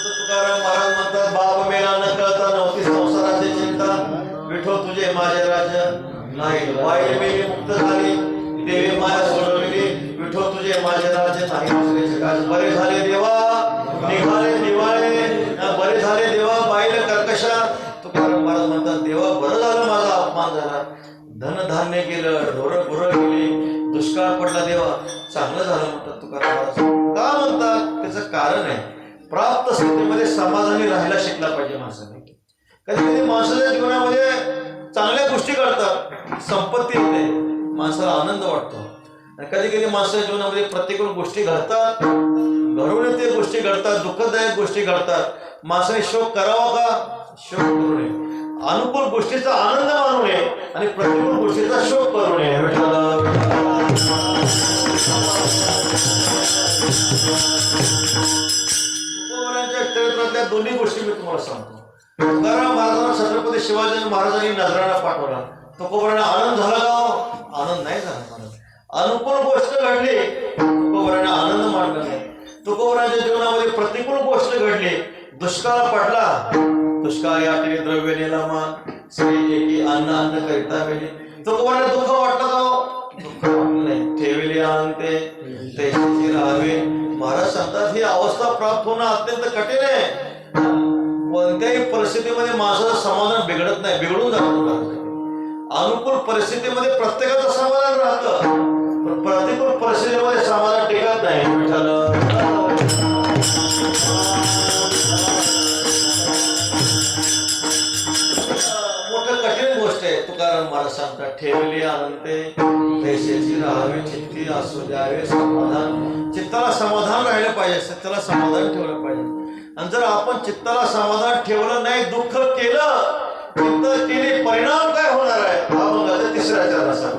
तुकाराम महाराज म्हणतात, बाप मेला न कळता नव्हती संसाराची चिंता, विठो तुझे माझे राज्य नाही. वाईट मेली मुक्त झाली, देवी माया सोडविली, विठो तुझे माझे राज्य नाही. दुसऱ्याचे काज बरे झाले देवा, निघाले निवाळे, बरे झाले देवा पाहिले कर्कशा. तुकाराम महाराज म्हणतात, देवा बरं झालं माझा अपमान झाला, धनधान्य गेलं, ढोरं गुरं गेली, दुष्काळ पडला, देवा चांगलं झालं म्हणतात तुकाराम महाराज. का म्हणतात, त्याचं कारण आहे प्राप्त स्थितीमध्ये समाधानी राहायला शिकला पाहिजे माणसाने. कधी कधी माणसाच्या जीवनामध्ये चांगल्या गोष्टी घडतात, संपत्ती येते, माणसाला आनंद वाटतो. कधी कधी माणसाच्या जीवनामध्ये प्रतिकूल गोष्टी घडतात, घडून येते गोष्टी घडतात, दुःखदायक गोष्टी घडतात. माणसाने शोक करावा का, शोक करू नये. अनुकूल गोष्टीचा आनंद मानू नये आणि प्रतिकूल गोष्टीचा शोक करू नये. चरित्रातल्या दोन्ही गोष्टी मी तुम्हाला सांगतो. तुकाराम महाराजांना छत्रपती शिवाजी महाराजांनी नजराणा पाठवला, तुकोबरांना आनंद झाला का, आनंद नाही झाला महाराज. अनुकूल गोष्ट घडली, तुकोबरांना आनंद मानला नाही. तुकोबरांच्या जीवनामध्ये प्रतिकूल गोष्ट घडली, दुष्काळ पडला, दुष्काळ याठिकाणी द्रव्य नेला मान, श्री एकी अन्न अन्न करिता वेळी. तुकोबरांना दुःख वाटलं का, दुःख वाटलं नाही. ठेविले आणते तैसेच राहावे. महाराज सांगतात, ही अवस्था प्राप्त होणं अत्यंत कठीण आहे. कोणत्याही परिस्थितीमध्ये माणसाचं समाधान बिघडत नाही, बिघडून जातं. अनुकूल परिस्थितीमध्ये प्रत्येकाचं समाधान राहतं, पण प्रतिकूल परिस्थितीमध्ये समाधान टिकत नाही. मोठं कठीण गोष्ट आहे. तुकाराम महाराज सांगतात, ठेवली अनंते पैशाची राहावी चित्ती असू द्यावे समाधान. चित्ताला समाधान राहिलं पाहिजे, चित्ताला समाधान ठेवलं पाहिजे. आणि जर आपण चित्ताला समाधान ठेवलं नाही, दुःख केलं, चित्त केले, परिणाम काय होणार आहे हा मग आता तिसऱ्या चरणात सांगतो.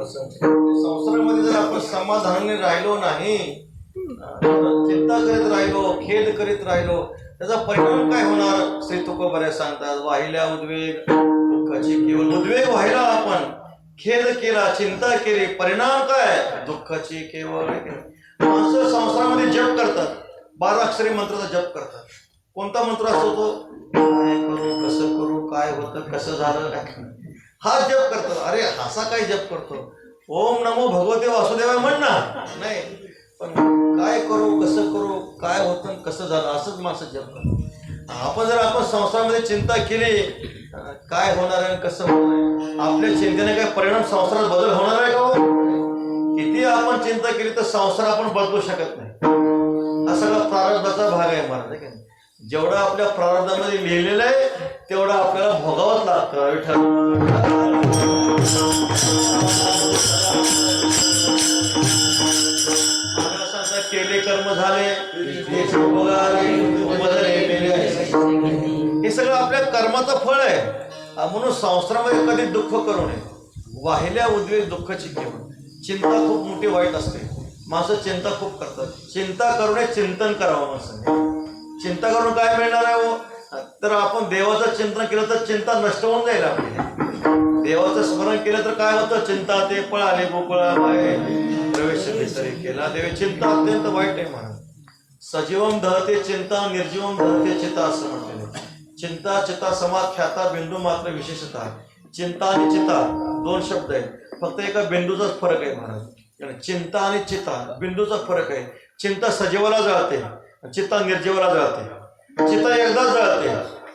संसारामध्ये जर आपण समाधानाने राहिलो नाही, चिंता करीत राहिलो, खेद करीत राहिलो, त्याचा परिणाम काय होणार? श्री तुकोबऱ्या सांगतात, वाहिल्या उद्वेग दुःखाची केवळ. उद्वेग व्हायला आपण खेद केला, चिंता केली, परिणाम काय? दुःखाची केवळ. माणसं संसारामध्ये जप करतात, 12 अक्षरी मंत्राचा जप करतात. कोणता मंत्र असतो तो? काय करू, कसं करू, काय होतं, कसं झालं, हा जप करतात. अरे असा काय जप करतो? ओम नमो भगवते वासुदेवाय म्हण ना. नाही, पण काय करू, कसं करू, काय होतं, कसं झालं, असंच माणसं जप करतात. आपण संसारामध्ये चिंता केली, काय होणार आहे, कसं होणार आहे, आपल्या चिंतेने काय परिणाम, संसारात बदल होणार आहे का? किती आपण चिंता केली तर संसार आपण बदलू शकत नाही. हा सगळा प्रारब्धाचा भाग आहे महाराज. जेवढं आपल्या प्रारब्धामध्ये लिहिलेलं आहे तेवढं आपल्याला भोगावंच लागतं. केले कर्म झाले, हे सगळं आपल्या कर्माचं फळ आहे. म्हणून संसारामध्ये कधी दुःख करू नये. वाहिल्या उद्वेग दुःखाची केवळ. चिंता खूप मोठी वाईट असते. माणसं चिंता खूप करतात. चिंता करू नये, चिंतन करावं माणसाने. चिंता करून काय मिळणार आहे? तर आपण देवाचं चिंतन केलं तर चिंता नष्ट होऊन जाईल आपली. देवाचं स्मरण केलं तर काय होतं? चिंता ते पळाले गोकुळा माये. प्रवेश भितरी केला. देवी चिंता अत्यंत वाईट आहे महाराज. सजीवम दहते चिंता निर्जीवम दहते चिता असं म्हटलेलं आहे. चिंता चिता समाख्याता बिंदू मात्र विशेषतः. चिंता आणि चिता दोन शब्द आहेत, फक्त एका बिंदूचाच फरक आहे महाराज. चिंता आणि चिता बिंदूचा फरक आहे. चिंता सजीवाला जळते, चिता निर्जीवाला जळते. चिता एकदाच जळते,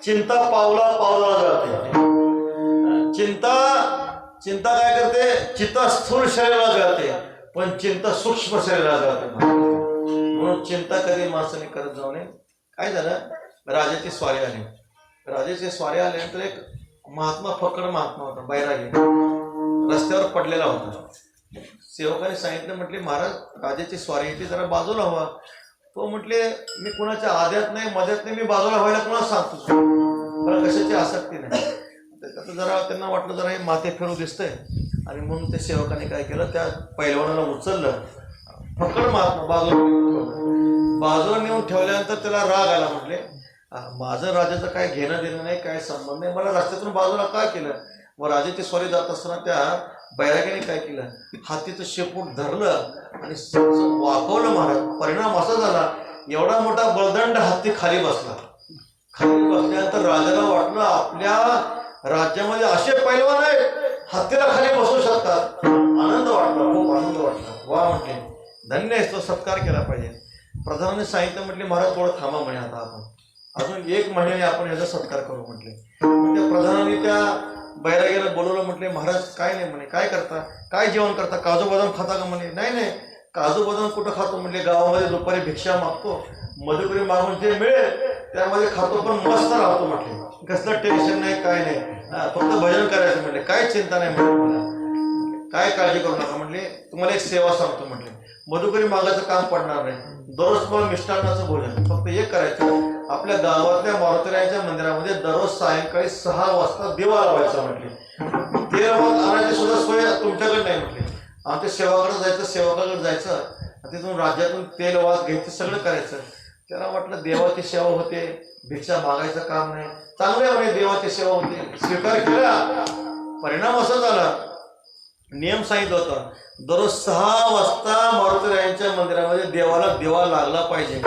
चिंता पावला पावला जळते. चिंता काय करते? चिता स्थूल शरीराला जळते, पण चिंता सूक्ष्म शरीराला जळते. म्हणून चिंता कधी माणसाने करत जाऊ नये. काय झालं, राजाची स्वारी आली. राजाची स्वारी आल्यानंतर एक महात्मा, फकड महात्मा होता, बैरागी, रस्त्यावर पडलेला होता. सेवकाने सांगितलं, म्हटले महाराज राजाची स्वारी येते, जरा बाजूला व्हा. तो म्हटले मी कुणाच्या आद्यात नाही मध्यात नाही, मी बाजूला व्हायला कुणाला सांगतो, मला कशाची आसक्ती नाही. आता जरा त्यांना वाटलं जरा हे माथे फिरू दिसतंय, आणि म्हणून ते सेवकाने काय केलं, त्या पैलवानाला उचललं. फकड महात्मा बाजूला नेऊन ठेवल्यानंतर त्याला राग आला. म्हटले माझं राजाचं काय घेणं देणं नाही, काय संबंध नाही, मला रस्त्यातून बाजूला काय केलं. मग राजाची स्वारी जात असताना त्या बैराग्याने काय केलं, हातीचं शेपूट धरलं आणि वाकवलं महाराज. परिणाम असा झाला, एवढा मोठा बळदंड हत्ती खाली बसला. खाली बसल्यानंतर राजाला वाटलं आपल्या राज्यामध्ये असे पैलवान आहेत, हत्तीला खाली बसू शकतात. आनंद वाटला, खूप आनंद वाटला. वा म्हटले, धन्य आहे, तो सत्कार केला पाहिजे. प्रधानाने सांगितलं, म्हटले महाराज थोडं थांबा म्हणे, आता आपण अजून 1 महिन्याने आपण याचा सत्कार करू म्हटले. त्या प्रधानाने त्या बैराग्याला बोलवलं. म्हटले महाराज काय नाही म्हणे, काय करता, काय जेवण करता, काजू बदाम खाता का म्हणे. नाही नाही, काजू बदाम कुठं खातो म्हटले, गावामध्ये दुपारी भिक्षा मागतो, मधुकरी मागून जे मिळेल त्यामध्ये खातो, पण मस्त राहतो म्हटले, कसलं टेन्शन नाही, काय नाही, फक्त भजन करायचं म्हटले, काय चिंता नाही म्हटले, मला काय काळजी करू नका म्हटले. तुम्हाला एक सेवा सांगतो म्हटले, मधुकरी मागायचं काम पडणार नाही. दररोज पण मिष्टान्नाचं भोजन, फक्त एक करायचं, आपल्या गावातल्या मारुतीरायांच्या मंदिरामध्ये दररोज सायंकाळी 6 वाजता दिवा लावायचा म्हटले. ते आणायची सुद्धा सोय तुमच्याकडे नाही म्हटले. आमच्या सेवाकडे जायचं, सेवकाकडे जायचं, तिथून राज्यातून तेल वास घ्यायचं, सगळं करायचं. त्याला वाटलं देवाची सेवा होते, भिक्षा मागायचं काम नाही, चांगले म्हणे देवाची सेवा होते. स्वीकार केला. परिणाम असा झाला, नियम सांगितलं होता, दररोज 6 वाजता मारुतीरायांच्या मंदिरामध्ये देवाला दिवा लागला पाहिजे.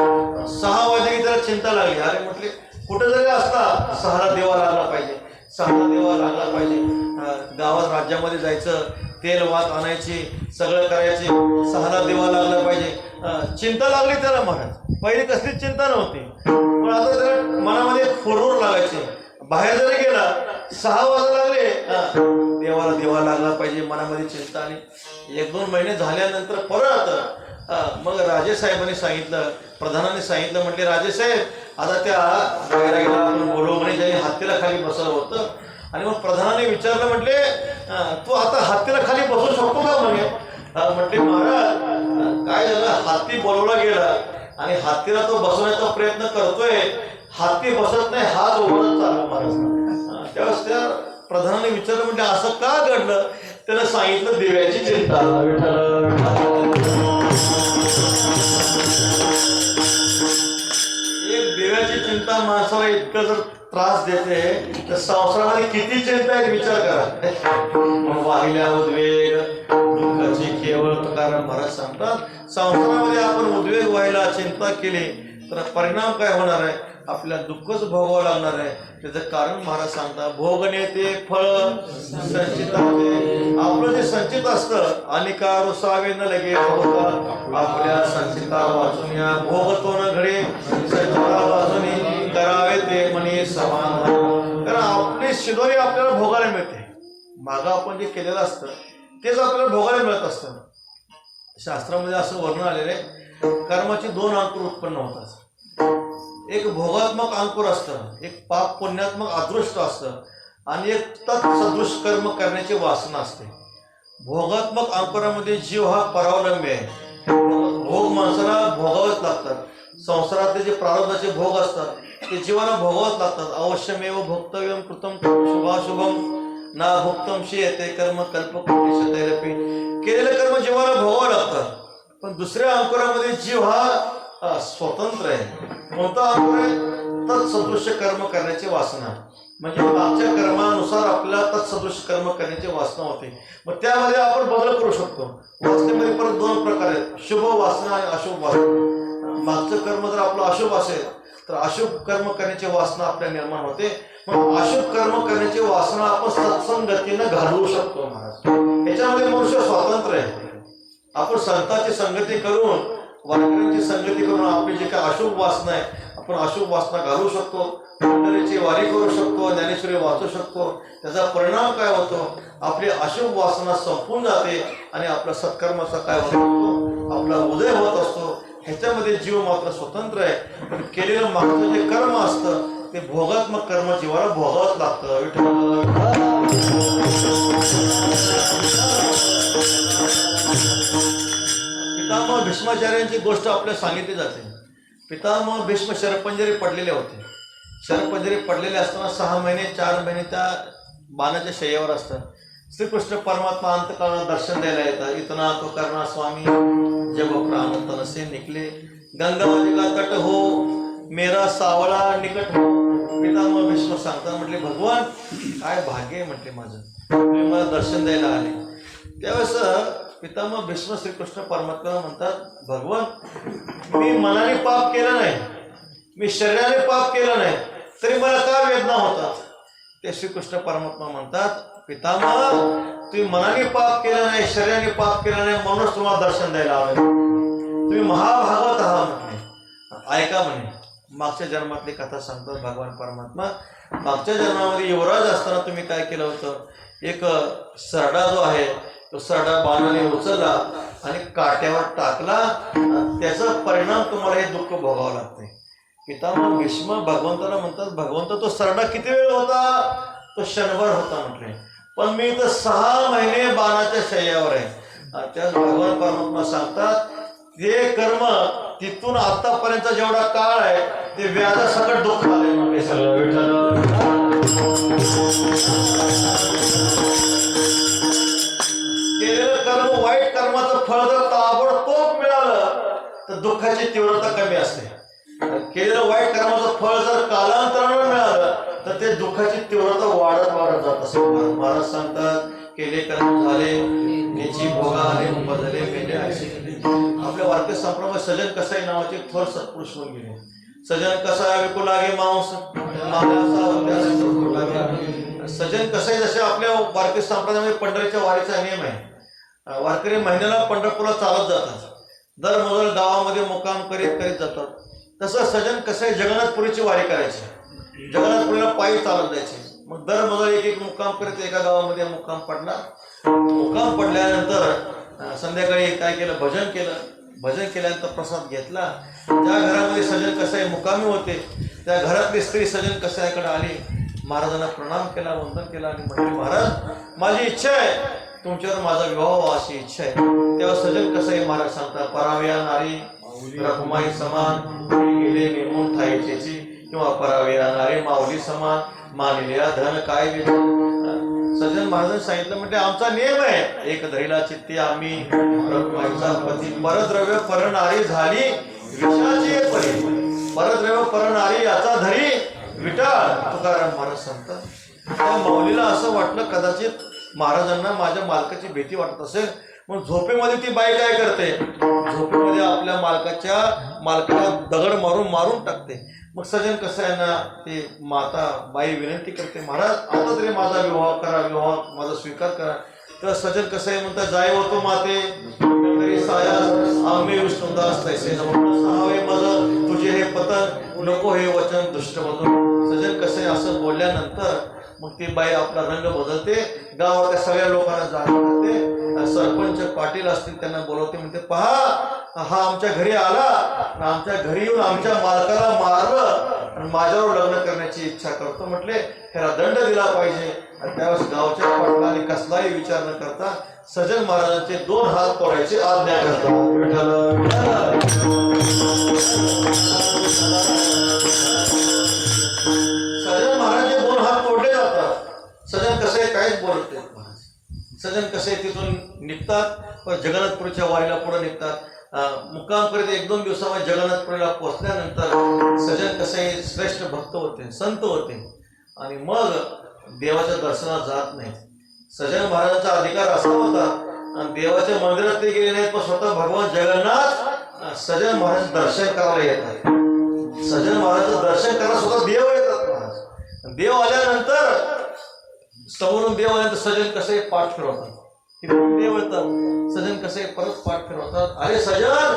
6 वाजता की त्याला चिंता लागली. अरे म्हटले कुठे जरी असता 6ला दिवा लागला पाहिजे, 6ला दिवा लागला पाहिजे. गावात राज्यामध्ये जायचं, तेल वात आणायची, सगळं करायचे, 6ला दिवा लागला पाहिजे. चिंता लागली त्याला महाराज. पहिली कसलीच चिंता नव्हती, पण आता त्याला मनामध्ये फुरूर लागायचे. बाहेर जरी गेला 6 वाजता लागले, देवाला दिवा लागला पाहिजे, मनामध्ये चिंता आली. 1-2 महिने झाल्यानंतर परत मग राजेसाहेबांनी सांगितलं, प्रधानाने सांगितलं, म्हटले राजेसाहेब आता त्या बैरागीला आपण बोलवू म्हणे, ज्यांनी हत्तीला खाली बसलं होतं. आणि मग प्रधानाने विचारलं, म्हटले तू आता हत्तीला खाली बसू शकतो का म्हणे. म्हटले महाराज काय झालं, हत्ती बोलवला गेला आणि हत्तीला तो बसवण्याचा प्रयत्न करतोय, हत्ती बसत नाही, हात ओढत चालला महाराज. त्यावेळेस त्या प्रधानाने विचारलं, म्हणजे असं का घडलं. त्यानं सांगितलं देवाची चिंता. एक देवाची चिंता माणसाला इतकं जर त्रास देते तर संसारामध्ये किती चिंता आहे विचार करा. वाहिल्या उद्वेग दुःखाची केवळ तुकाराम महाराज सांगतात, संसारामध्ये आपण उद्वेग व्हायला चिंता केली तर परिणाम काय होणार आहे, आपल्या दुःखच भोगावं लागणार आहे. त्याचं कारण महाराज सांगतात, भोगणे ते फळ संचित. आपलं जे संचित असतं अनिका रुसावे न लगे भोगा, आपल्या संचिता वाचून या भोगतो न घडे संचिता वाचून करावे ते म्हणे समान. कारण आपली शिदोरी आपल्याला भोगायला मिळते, मागं आपण जे केलेलं असतं तेच आपल्याला भोगायला मिळत असतं. शास्त्रामध्ये असं वर्णन आलेलं आहे, कर्माची 2 अंकुर उत्पन्न होतात. एक भोगात्मक अंकुर असतं, एक पाप पुण्यात्मक अदृष्ट असतं, आणि एक तत्सदृश कर्म करण्याची वासना असते. भोगात्मक अंकुरामध्ये जीव हा परावलंबी आहे. भोग माणसाला भोगावेच लागतात. संसारातले जे प्रारब्धाचे भोग असतात ते जीवाला भोगावेच लागतात. अवश्यमेव भोक्तव्यम कृतम शुभाशुभम ना भोक्तम शेते कर्म कल्पकोटिशतैरपि. केलेलं कर्म जीवाला भोगावं लागतात. पण दुसऱ्या अंकुरामध्ये जीव हा स्वतंत्र आहे. कोणता अंकुर आहे, तत्सदृश कर्म करण्याची वासना. म्हणजे मागच्या कर्मानुसार आपल्याला तत्सदृश कर्म करण्याची वासना होते. मग त्यामध्ये आपण बदल करू शकतो. वासनेमध्ये परत दोन प्रकार आहेत, शुभ वासना आणि अशुभ वासना. मागचं कर्म जर आपलं अशुभ असेल तर अशुभ कर्म करण्याची वासना आपल्या निर्माण होते. मग अशुभ कर्म करण्याची वासना आपण सत्संगतीनं घालवू शकतो महाराज. याच्यामध्ये मनुष्य स्वातंत्र्य आहे. आपण संतांची संगती करून, वारकऱ्यांची संगती करून आपली जी काय अशुभ वासना आहे आपण अशुभ वासना घालवू शकतो. पंढरीची वारी करू शकतो, ज्ञानेश्वरी वाचू शकतो. त्याचा परिणाम काय होतो, आपली अशुभ वासना संपून जाते आणि आपल्या सत्कर्माचा काय होतो, आपला उदय होत असतो. ह्याच्यामध्ये जीव मात्र स्वतंत्र आहे. पण केलेलं मागचं जे कर्म असतं ते भोगात्मक कर्म जीवाला भोगावंच लागतं. पितामह भीष्माचार्यांची गोष्ट आपल्याला सांगितली जाते. पितामह भीष्म शरपंजरी पडलेले होते. शरपंजरी पडलेले असताना 6 महिने 4 महिने त्या बाणाच्या शय्यावर असतात. श्रीकृष्ण परमात्मा अंतकाळात दर्शन द्यायला येतात. इतना तो करना स्वामी जब प्राण तन से निकले, गंगा नदी का तट हो मेरा सावळा निकट हो. पितामह भीष्म सांगतात, म्हटले भगवान काय भाग्य आहे म्हटले माझं, तुम्ही मला दर्शन द्यायला आले. त्यावेळेस पितामह भीष्म श्रीकृष्ण परमात्मा म्हणतात, भगवान मी मनाने पाप केलं नाही, मी शरीराने पाप केलं नाही, तरी मला का वेदना होतात. ते श्रीकृष्ण परमात्मा म्हणतात, पितामह तुम्ही मनाने पाप केलं नाही, शरीराने पाप केलं नाही, म्हणूनच तुम्हाला दर्शन द्यायला आलं. तुम्ही महाभागवत आहात म्हटले. ऐका म्हणे, मागच्या जन्मातली कथा सांगतात भगवान परमात्मा. मागच्या जन्मामध्ये युवराज असताना तुम्ही काय केलं होतं, एक सरडा जो आहे तो सरडा बाणाने उचलला आणि काट्यावर टाकला, त्याचा परिणाम तुम्हाला हे दुःख भोगावं लागतंय. पितामह भीष्म भगवंताला म्हणतात, भगवंत तो सरडा किती वेळ होता, तो क्षणभर होता म्हटले, पण मी तर 6 महिने बाणाच्या शय्यावर आहे. त्याच भगवान परमात्मा सांगतात, ते कर्म तिथून आतापर्यंत जेवढा काळ आहे ते व्याजासकट दुःख आले म्हणजे सगळं. केलेलं कर्म, वाईट कर्माचं फळ जर ताबडतोब मिळालं तर दुःखाची तीव्रता कमी असते. केलेलं वाईट कर्माचं फळ जर कालांतरानं मिळालं तर ते दुःखाची तीव्रता वाढत वाढत जात असते. महाराज सांगतात, केले कर्म झाले त्याची भोगा आले बदले मेले असे. आपल्या वारकरी संप्रदायात सजन कसाई नावाचे थोर सत्पुरुष होऊन गेले. सजन कसा विकू लागे मांस, सजन कसाई जसे आपल्या वारकरी संप्रदायामध्ये पंढरीच्या वारीचा नियम आहे. वारकरी महिन्याला पंढरपूरला चालत जातात, दर मोदल गावामध्ये मुक्काम करीत करीत जातात. तसं सजन कसाई जगन्नाथपुरीची वारी करायची, जगन्नाथपुरीला पायी चालत जायचे. मग दर मोदल एक एक मुक्काम करीत एका गावामध्ये मुक्काम पडणार. मुक्काम पडल्यानंतर संध्याकाळी काय केलं, भजन केलं. भजन केल्यानंतर प्रसाद घेतला. ज्या घरामध्ये सजन कसाई मुक्कामी होते त्या घरातली स्त्री सजन कसाईकडे आली, महाराजांना प्रणाम केला, वंदन केला आणि म्हटले, महाराज माझी इच्छा आहे, तुमच्यावर माझा विवाह व्हावा अशी इच्छा आहे. तेव्हा सजन कसाई महाराज सांगतात, पराव्या नारी रखुमाई समान गेले निर्मून थाईची, किंवा पराव्या नारी माऊली समान मानिल्या धन काय सजन महाराजांनी सांगितलं, म्हणजे आमचा नियम आहे, एक धरीला चित्ती आम्ही रखुमाईचा पती, परद्रव्य परनारी झाली विषाची परी, परद्रव्य परनारी याचा धरी विटाळ. तुकाराम महाराज सांगतात, त्या माऊलीला असं वाटलं कदाचित महाराजांना माझ्या मालकाची भीती वाटत असेल, मग झोपेमध्ये ती बाई काय करते, झोपेमध्ये आपल्या मालकाला दगड मारून मारून टाकते. मग सजन कसाईंना ते माता बाई विनंती करते, महाराज आता तरी माझा विवाह करा, विवाह माझा स्वीकार करा. तर सजन कसाई म्हणतात, जाय होतो माते तरी सायास आम्ही विष्णुदास तैसे सहावे माझं तुझे हे पतन नको हे वचन दुष्ट मधून. सजन कसाई असं बोलल्यानंतर मग ती बाई आपला रंग बदलते, गावातल्या सगळ्या लोकांना जाणीव करते. सरपंच पाटील असतील त्यांना बोलवते, म्हणते, पहा हा आमच्या घरी आला, आमच्या घरी येऊन आमच्या मालकाला मारलं आणि माझ्यावर लग्न करण्याची इच्छा करतो म्हटले, ह्याला दंड दिला पाहिजे. आणि त्यावेळेस गावच्या पाटलाने कसलाही विचार न करता सजन महाराजांचे 2 हात तोडायची आज्ञा करतात. सजन महाराजांचे 2 हात तोडले जातात. सजन कसे काहीच बोलत नाहीत. सजन कसे तिथून निघतात, पण जगन्नाथपुरीच्या वारीला पुढे निघतात. मुक्काम करीत 1-2 दिवसामध्ये जगन्नाथपुरीला पोहोचल्यानंतर सजन कसे श्रेष्ठ भक्त होते, संत होते. आणि मग देवाच्या दर्शनात जात नाही. सजन महाराजांचा अधिकार असा होता आणि देवाच्या मंदिरात ते गेले नाहीत, पण स्वतः भगवान जगन्नाथ सजन महाराज दर्शन करायला येतात. सजन महाराजांचं दर्शन करायला स्वतः देव येतात. महाराज देव आल्यानंतर समोरून देव आल्यानंतर सजन कसे पाठ फिरवतात. देव येतात, सजन कसे परत पाठ फिरवतात. अरे सजन,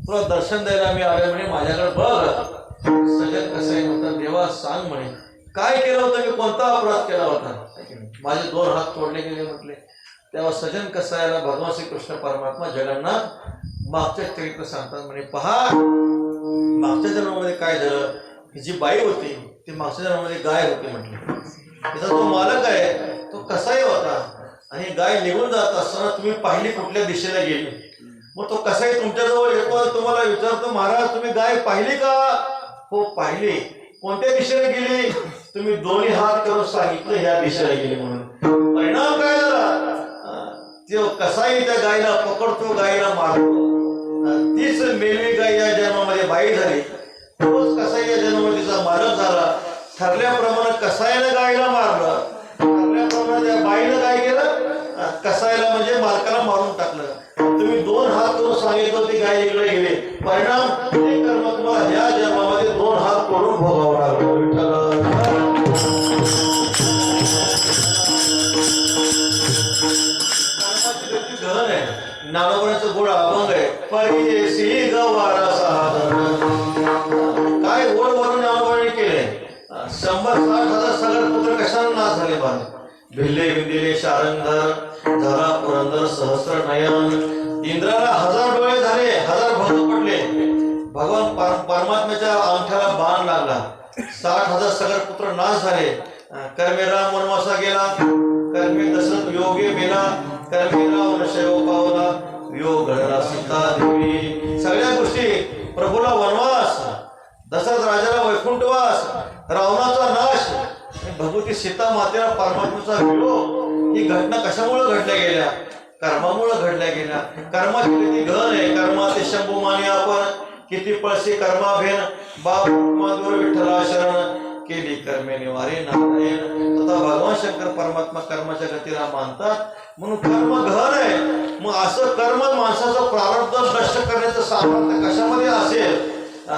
तुला दर्शन द्यायला मी आले म्हणे, माझ्याकडे बघ. सजन कसं आहे म्हणतात, देवा सांग म्हणे काय केलं होतं, मी कोणता अपराध केला होता, माझे 2 हात तोडले गेले म्हटले. तेव्हा सजन कसं आहे, भगवान श्रीकृष्ण परमात्मा जगन्नाथ मागच्या चरित्र सांगतात म्हणे, पहा मागच्या जन्मामध्ये काय झालं, ही जी बाई होती ती मागच्या जन्मामध्ये गाय होती म्हटली. त्याचा जो मालक आहे तो कसाही होता आणि गाय निघून जात असताना तुम्ही पाहिली कुठल्या दिशेला गेली. मग तो कसाही तुमच्याजवळ येतो, तुम्हाला विचारतो, महाराज तुम्ही गाय पाहिली का? हो पाहिली. कोणत्या दिशेने गेली? तुम्ही 2 हात करून सांगितलं ह्या दिशेला गेली म्हणून. परिणाम काय झाला, तो कसाही त्या गायला पकडतो, गायला मारतो. तीच मेलवी गाय या जन्मामध्ये बाई झाली, तोच कसाही या जन्मामध्ये तिचा मालक झाला. ठरल्याप्रमाणे कसाईनं गायला मारलं, ठरल्याप्रमाणे त्या बाईनं काय केलं, कसाईला म्हणजे मालकाला मारून टाकलं. तुम्ही 2 हात करून सांगितलं ती गाय इकडे गेली. परिणाम ते कर्म तुम्हाला ह्या जन्मामध्ये 2 हात करून भोगावं लागलं. गहन आहे, ज्ञानोबाचं गोड अभंग आहे. परियसी गवारा काय गोड वरून ज्ञानोबाने केले. 100-60,000 सगळे पुत्र कशाला नाश झाले बांध. भिल्ले विंदिले शारंगधर झाला पुरंदर सहस्र नयन. इंद्राला 1000 डोळे झाले, 1000 भंग पडले. भगवान परमात्म्याच्या अंगठ्याला बाण लागला. 60,000 सगळे पुत्र नाश झाले. कर्मे राम वनवासा गेला, कर्मे दशरथ योगे मेला, कर्मे राम नशयो पावला, योग घडला सीता देवी. सगळ्या गोष्टी, प्रभूला वनवास, दशरथ राजाला वैकुंठवास, रावणाचा नाश, भगवती सीता मातेला परमात्म्याचा वियोग. ही घटना कशामुळे घडल्या गेल्या? कर्मामुळे घडल्या गेल्या. कर्माची किती गहन आहे. कर्माचे शंभू माने आपण, किती पळशी कर्माभेन, बाप माधुर विठ्ठला शरण, केली कर्मे निवारे नारायण. तथा भगवान शंकर परमात्मा कर्माच्या गतीला मानतात, म्हणून कर्म गहन आहे. मग असं कर्म माणसाचं प्रारब्ध नष्ट करण्याचं सामर्थ्य कशामध्ये असेल?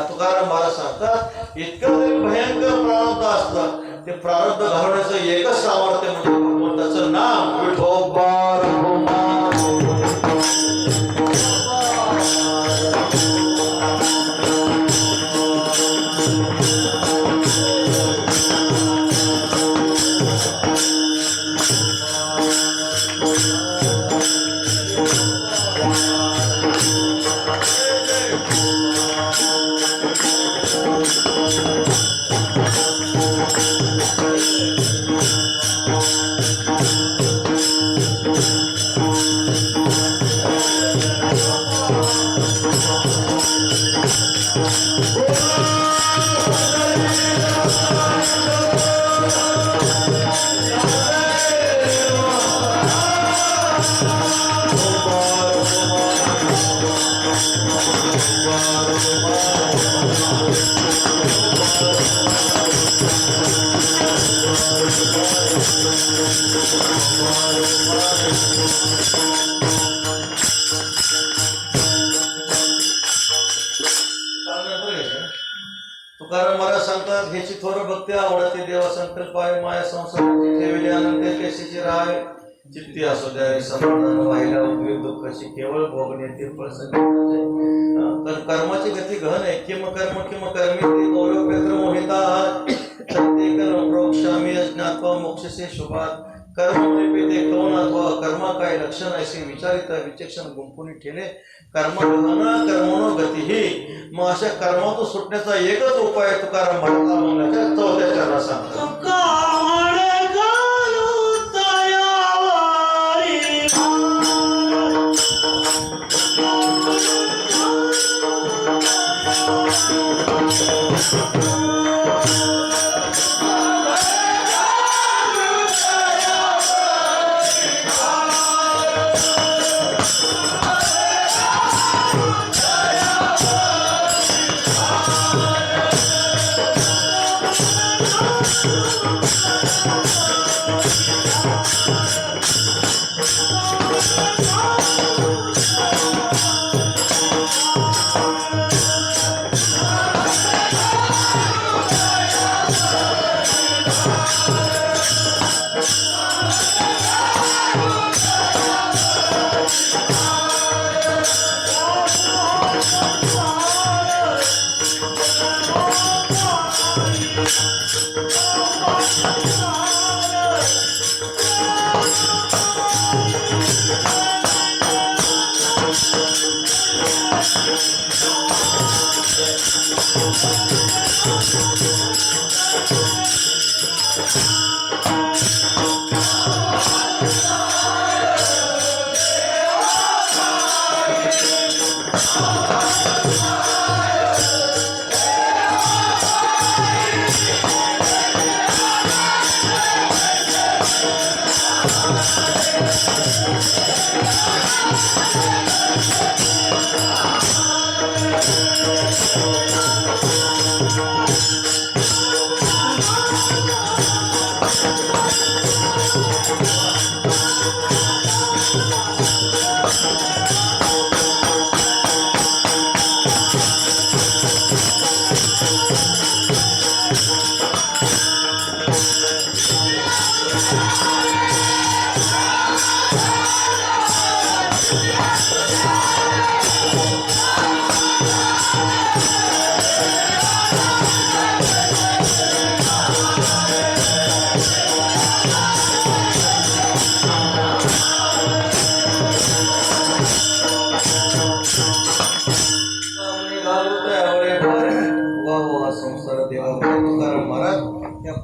तुकाराम महाराज सांगतात, इतकं जरी भयंकर प्रारब्ध असतं, ते प्रारब्ध घालवण्याचं एकच सामर्थ्य म्हणजे भगवंताचं नाम विठोबा रघुमा. तुकाराम महाराज सांगतात, ह्याची थोर भक्ती आवडते देवा संकल्प आहे माया संसाराची ठेवली अनंत केशीची राय. चित्ती असू द्या समाधान व्हायला उद्योग दुःखाची केवळ भोगणे ते तर कर्माची गती गहन आहे. किम कर्म कर्मी ते गौरव पेत्र मोहिता सत्य कर्म प्रोक्षामी अज्ञात्वा मोक्षसे शुभात. कर्म ते कौन अथवा कर्म काय लक्षण असे विचारित विचक्षण गुंफून ठेले. कर्म गहन कर्मणो गती ही. मग अशा कर्मातून सुटण्याचा एकच उपाय तुकाराम महाराज 4थ्या चरणात सांगतात.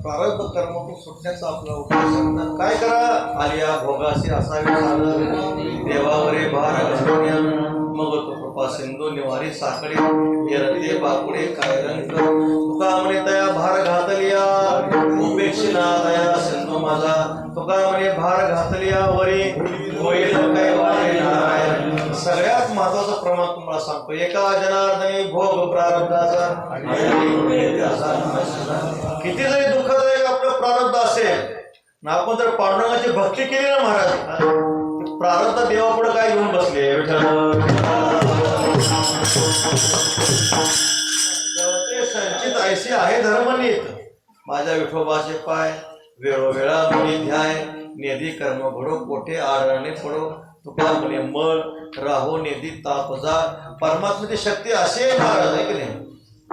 प्रारब्ध कर्मातून सुटण्याचा आपला उद्देश काय करा आलिया भोगासी असावे साधन देवावरे भार घालून मग तो कृपा सिंधू निवारी साखळे येरते बापुडे काय रंग तुका म्हणे तया भार घातलिया उपेक्षिना दया सिंधू माझा तुका म्हणे भार घातलिया वरी होईल काय वाळे नारायण सगळ्यात महत्वाचं प्रमाण तुम्हाला सांगतो एका जनार्दनी भोग प्रारब्धाचा किती जरी दुःखदायक आपलं प्रारब्ध असेल ना आपण जर पांडुरंगाची भक्ती केली ना महाराज प्रारब्ध देवापुढे काय घेऊन बसले ते संचित ऐशी आहे धर्मनीत माझ्या विठोबाचे पाय वेळोवेळा मुनी ध्याय नेदी कर्म घडो कोठे आरणे पडो तुका म्हणे मळ राहो नेदी तापजा परमात्म्याची शक्ती असे महाराज आहे की नाही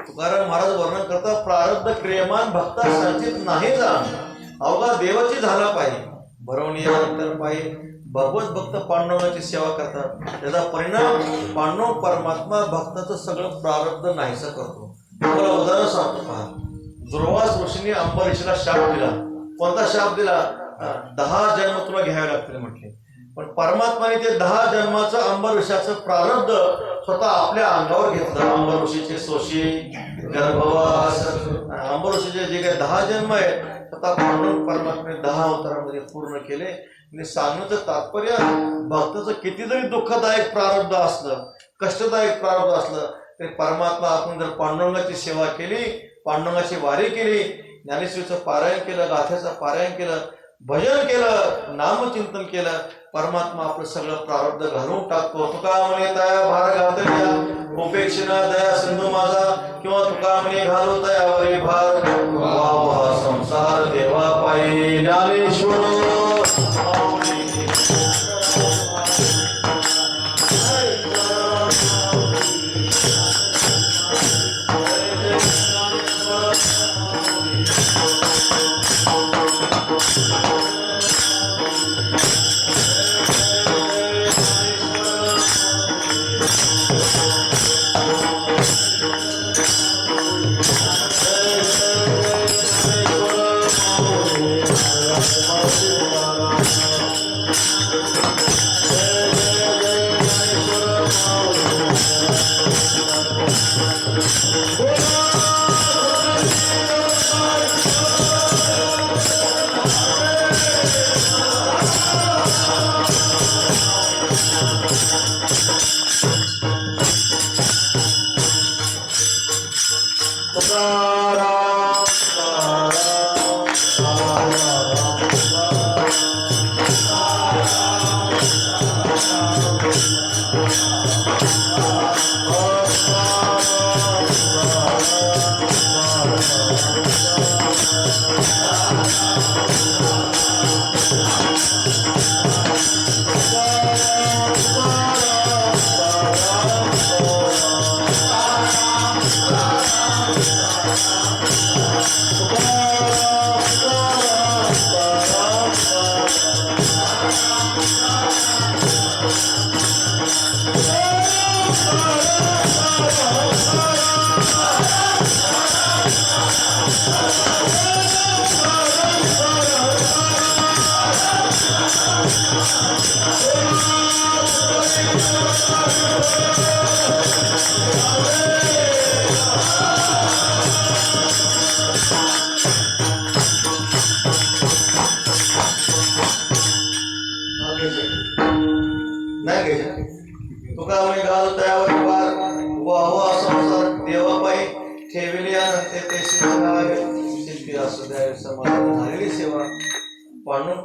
तुकाराम महाराज वर्णन करता प्रारब्ध क्रियमान भक्ता संचित नाही जाण अवघा देवाची झाला पाहिजे भरवणीनंतर पाहिजे भगवत भक्त पांडवांची सेवा करतात त्याचा परिणाम पांडव परमात्मा भक्ताचं सगळं प्रारब्ध नाहीसं करतो तुम्हाला उदाहरण सांगतो पहा दुर्वास ऋषीने अंबरीषीला शाप दिला कोणता शाप दिला 10 जन्म तुला घ्यावे लागतील म्हटले पण परमात्माने ते 10 जन्माचं अंबरीषाचं प्रारब्ध स्वतः आपल्या अंगावर घेतलं अंबरीषीचे सोशी गर्भवास अंबरीषीचे जे काही 10 जन्म आहेत स्वतः पांडव परमात्म्याने 10 अवतारामध्ये पूर्ण केले आणि सांगण्याचं तात्पर्य भक्ताचं किती जरी दुःखदायक प्रारब्ध असलं कष्टदायक प्रारब्ध असलं तरी परमात्मा आपण जर पांडुरंगाची सेवा केली पांडुरंगाची वारी केली ज्ञानेश्वरीचं पारायण केलं गाथ्याचं पारायण केलं भजन केलं नामचिंतन केलं परमात्मा आपलं सगळं प्रारब्ध घालून टाकतो तुका म्हणे तया भार घातल्या उपेक्षिना दया सिंधू माझा किंवा तुका म्हणे घालू तयावरी भार वा वा संसार देवा पायी ज्ञानेश्वर समाजाने झालेली सेवा पांडुरंग